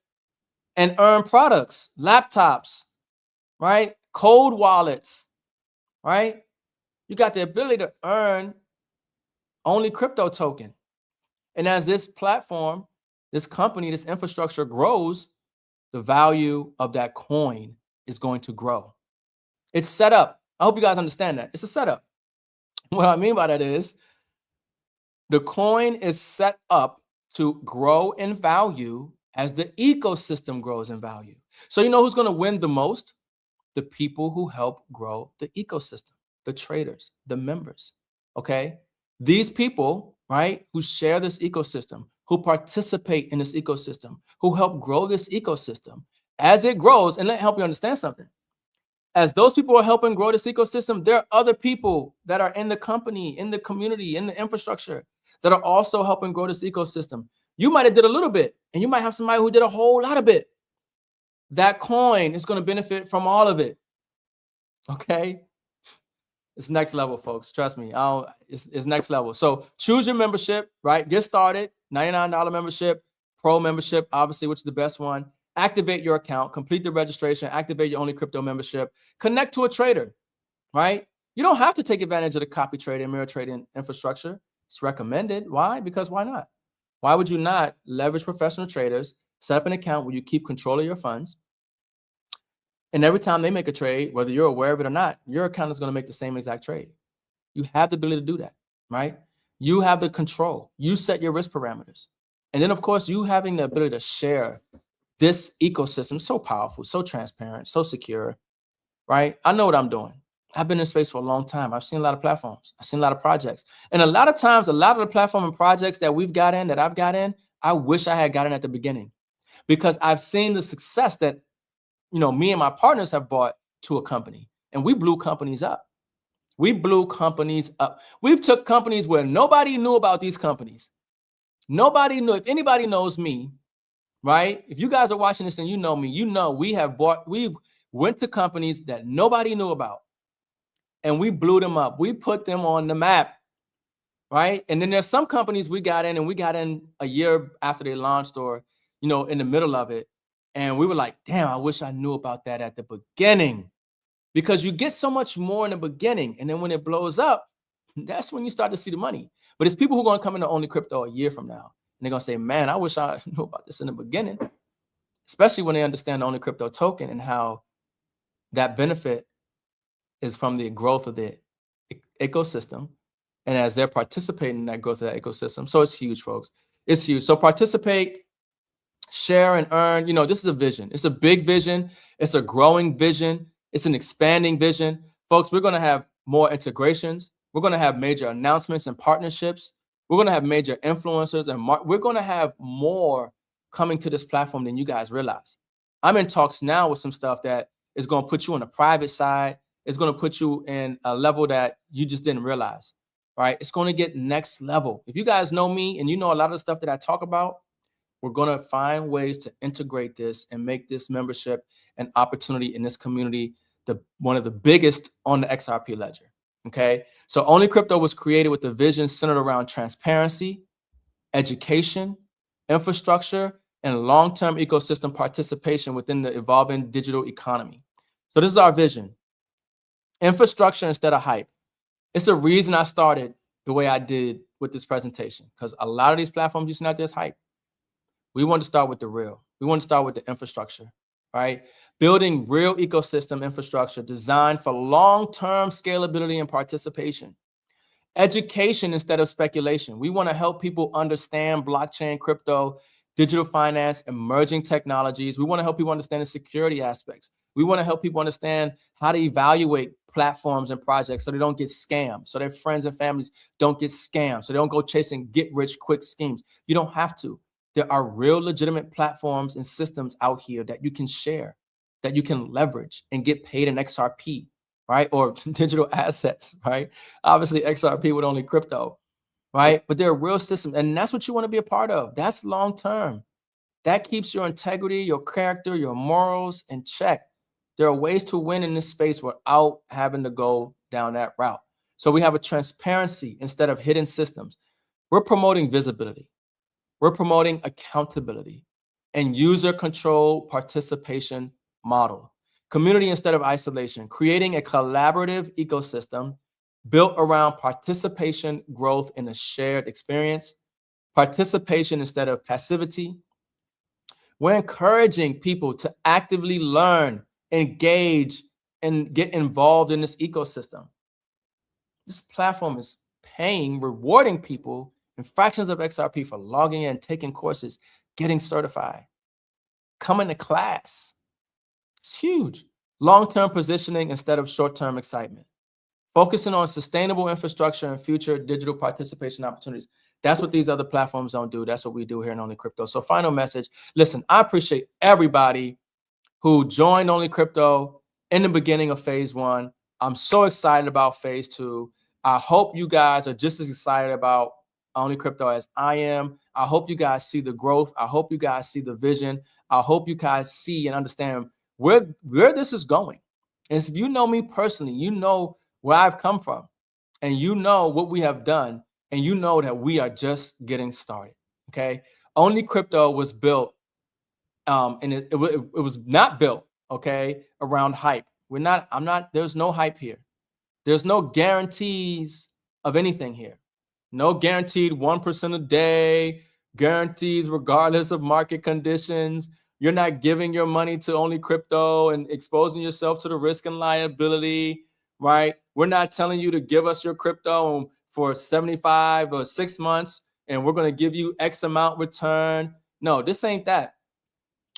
and earn products, laptops, right? Cold wallets, right? You got the ability to earn OnlyCrypto token. And as this platform, this company, this infrastructure grows, the value of that coin is going to grow. It's set up. I hope you guys understand that. It's a setup. What I mean by that is the coin is set up to grow in value as the ecosystem grows in value. So you know who's going to win the most? The people who help grow the ecosystem, the traders, the members, okay? These people, right, who share this ecosystem, who participate in this ecosystem, who help grow this ecosystem. As it grows, and let me help you understand something. As those people are helping grow this ecosystem, there are other people that are in the company, in the community, in the infrastructure that are also helping grow this ecosystem. You might have did a little bit, and you might have somebody who did a whole lot of it. That coin is going to benefit from all of it. Okay? It's next level, folks. Trust me. It's next level. So choose your membership, right? Get started. $99 membership, pro membership, obviously, which is the best one. Activate your account, complete the registration, activate your OnlyCrypto membership, connect to a trader, right? You don't have to take advantage of the copy trading, mirror trading infrastructure. It's recommended. Why? Because why not? Why would you not leverage professional traders, set up an account where you keep control of your funds, and every time they make a trade, whether you're aware of it or not, your account is going to make the same exact trade. You have the ability to do that, right? You have the control. You set your risk parameters. And then, of course, you having the ability to share this ecosystem, so powerful, so transparent, so secure, right? I know what I'm doing. I've been in space for a long time. I've seen a lot of platforms. I've seen a lot of projects. And a lot of times, a lot of the platform and projects that we've got in, that I've got in, I wish I had gotten at the beginning, because I've seen the success that, me and my partners have brought to a company, and we blew companies up. We blew companies up. We've took companies where nobody knew about these companies. Nobody knew. If anybody knows me, right? If you guys are watching this and you know me, we went to companies that nobody knew about, and we blew them up. We put them on the map, right? And then there's some companies we got in a year after they launched, or, in the middle of it. And we were like, damn, I wish I knew about that at the beginning, because you get so much more in the beginning. And then when it blows up, that's when you start to see the money. But it's people who are going to come into OnlyCrypto a year from now, and they're going to say, man, I wish I knew about this in the beginning, especially when they understand the OnlyCrypto token and how that benefit is from the growth of the ecosystem. And as they're participating in that growth of that ecosystem. So it's huge, folks. It's huge. So participate, share, and earn. This is a vision. It's a big vision. It's a growing vision. It's an expanding vision. Folks, we're going to have more integrations. We're going to have major announcements and partnerships. We're going to have major influencers, and we're going to have more coming to this platform than you guys realize. I'm in talks now with some stuff that is going to put you on the private side. It's going to put you in a level that you just didn't realize, right? It's going to get next level. If you guys know me and you know a lot of the stuff that I talk about, we're going to find ways to integrate this and make this membership an opportunity in this community, one of the biggest on the XRP ledger. Okay, so OnlyCrypto was created with the vision centered around transparency, education, infrastructure, and long-term ecosystem participation within the evolving digital economy. So this is our vision. Infrastructure instead of hype. It's a reason I started the way I did with this presentation, because a lot of these platforms you see out there is hype. We want to start with the real. We want to start with the infrastructure, right? Building real ecosystem infrastructure designed for long-term scalability and participation. Education instead of speculation. We want to help people understand blockchain, crypto, digital finance, emerging technologies. We want to help people understand the security aspects. We want to help people understand how to evaluate platforms and projects so they don't get scammed, so their friends and families don't get scammed, so they don't go chasing get-rich-quick schemes. You don't have to. There are real legitimate platforms and systems out here that you can share, that you can leverage and get paid in XRP, right? Or digital assets, right? Obviously XRP with OnlyCrypto, right? But there are real systems, and that's what you want to be a part of. That's long-term. That keeps your integrity, your character, your morals in check. There are ways to win in this space without having to go down that route. So we have a transparency instead of hidden systems. We're promoting visibility. We're promoting accountability and user control participation model. Community instead of isolation, creating a collaborative ecosystem built around participation, growth, and a shared experience. Participation instead of passivity. We're encouraging people to actively learn, engage, and get involved in this ecosystem. This platform is rewarding people in fractions of XRP for logging in, taking courses, getting certified, coming to class. It's huge. Long-term positioning instead of short-term excitement. Focusing on sustainable infrastructure and future digital participation opportunities. That's what these other platforms don't do. That's what we do here in OnlyCrypto. So final message. Listen, I appreciate everybody who joined OnlyCrypto in the beginning of phase 1. I'm so excited about phase 2. I hope you guys are just as excited about OnlyCrypto as I am. I hope you guys see the growth. I hope you guys see the vision. I hope you guys see and understand where this is going. And if you know me personally, you know where I've come from, and you know what we have done, and you know that we are just getting started. Okay, OnlyCrypto was built, and it was not built, okay, around hype. There's no hype here. There's no guarantees of anything here. No guaranteed 1% a day, guarantees regardless of market conditions. You're not giving your money to OnlyCrypto and exposing yourself to the risk and liability, right? We're not telling you to give us your crypto for 75 or 6 months and we're going to give you X amount return. No, this ain't that.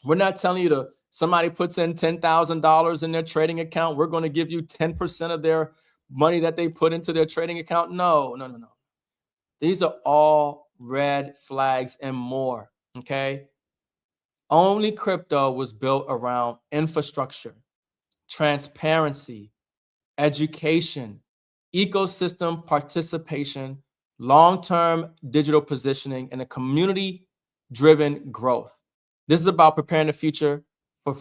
We're not telling you to, somebody puts in $10,000 in their trading account, we're going to give you 10% of their money that they put into their trading account. No. These are all red flags and more, okay? OnlyCrypto was built around infrastructure, transparency, education, ecosystem participation, long-term digital positioning, and a community-driven growth. This is about preparing the future for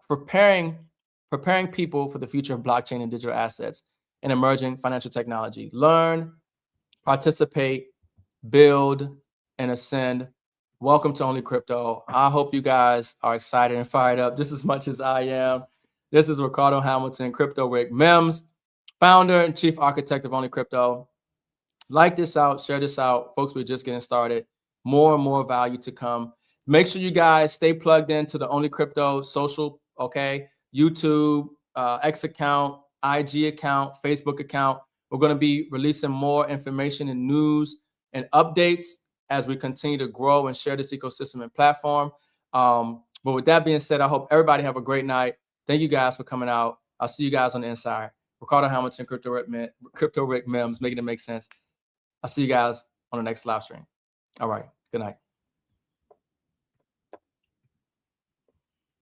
preparing people for the future of blockchain and digital assets and emerging financial technology. Learn, participate, build, and ascend. Welcome to OnlyCrypto. I hope you guys are excited and fired up just as much as I am. This is Ricardo Hamilton, Crypto Rick Mims, founder and chief architect of OnlyCrypto. Like this out, share this out. Folks, we're just getting started. More and more value to come. Make sure you guys stay plugged into the OnlyCrypto social, okay? YouTube, X account, IG account, Facebook account. We're going to be releasing more information and news and updates as we continue to grow and share this ecosystem and platform. But with that being said, I hope everybody have a great night. Thank you guys for coming out. I'll see you guys on the inside. Ricardo Hamilton, Crypto Rick Mims, making it make sense. I'll see you guys on the next live stream. All right. Good night.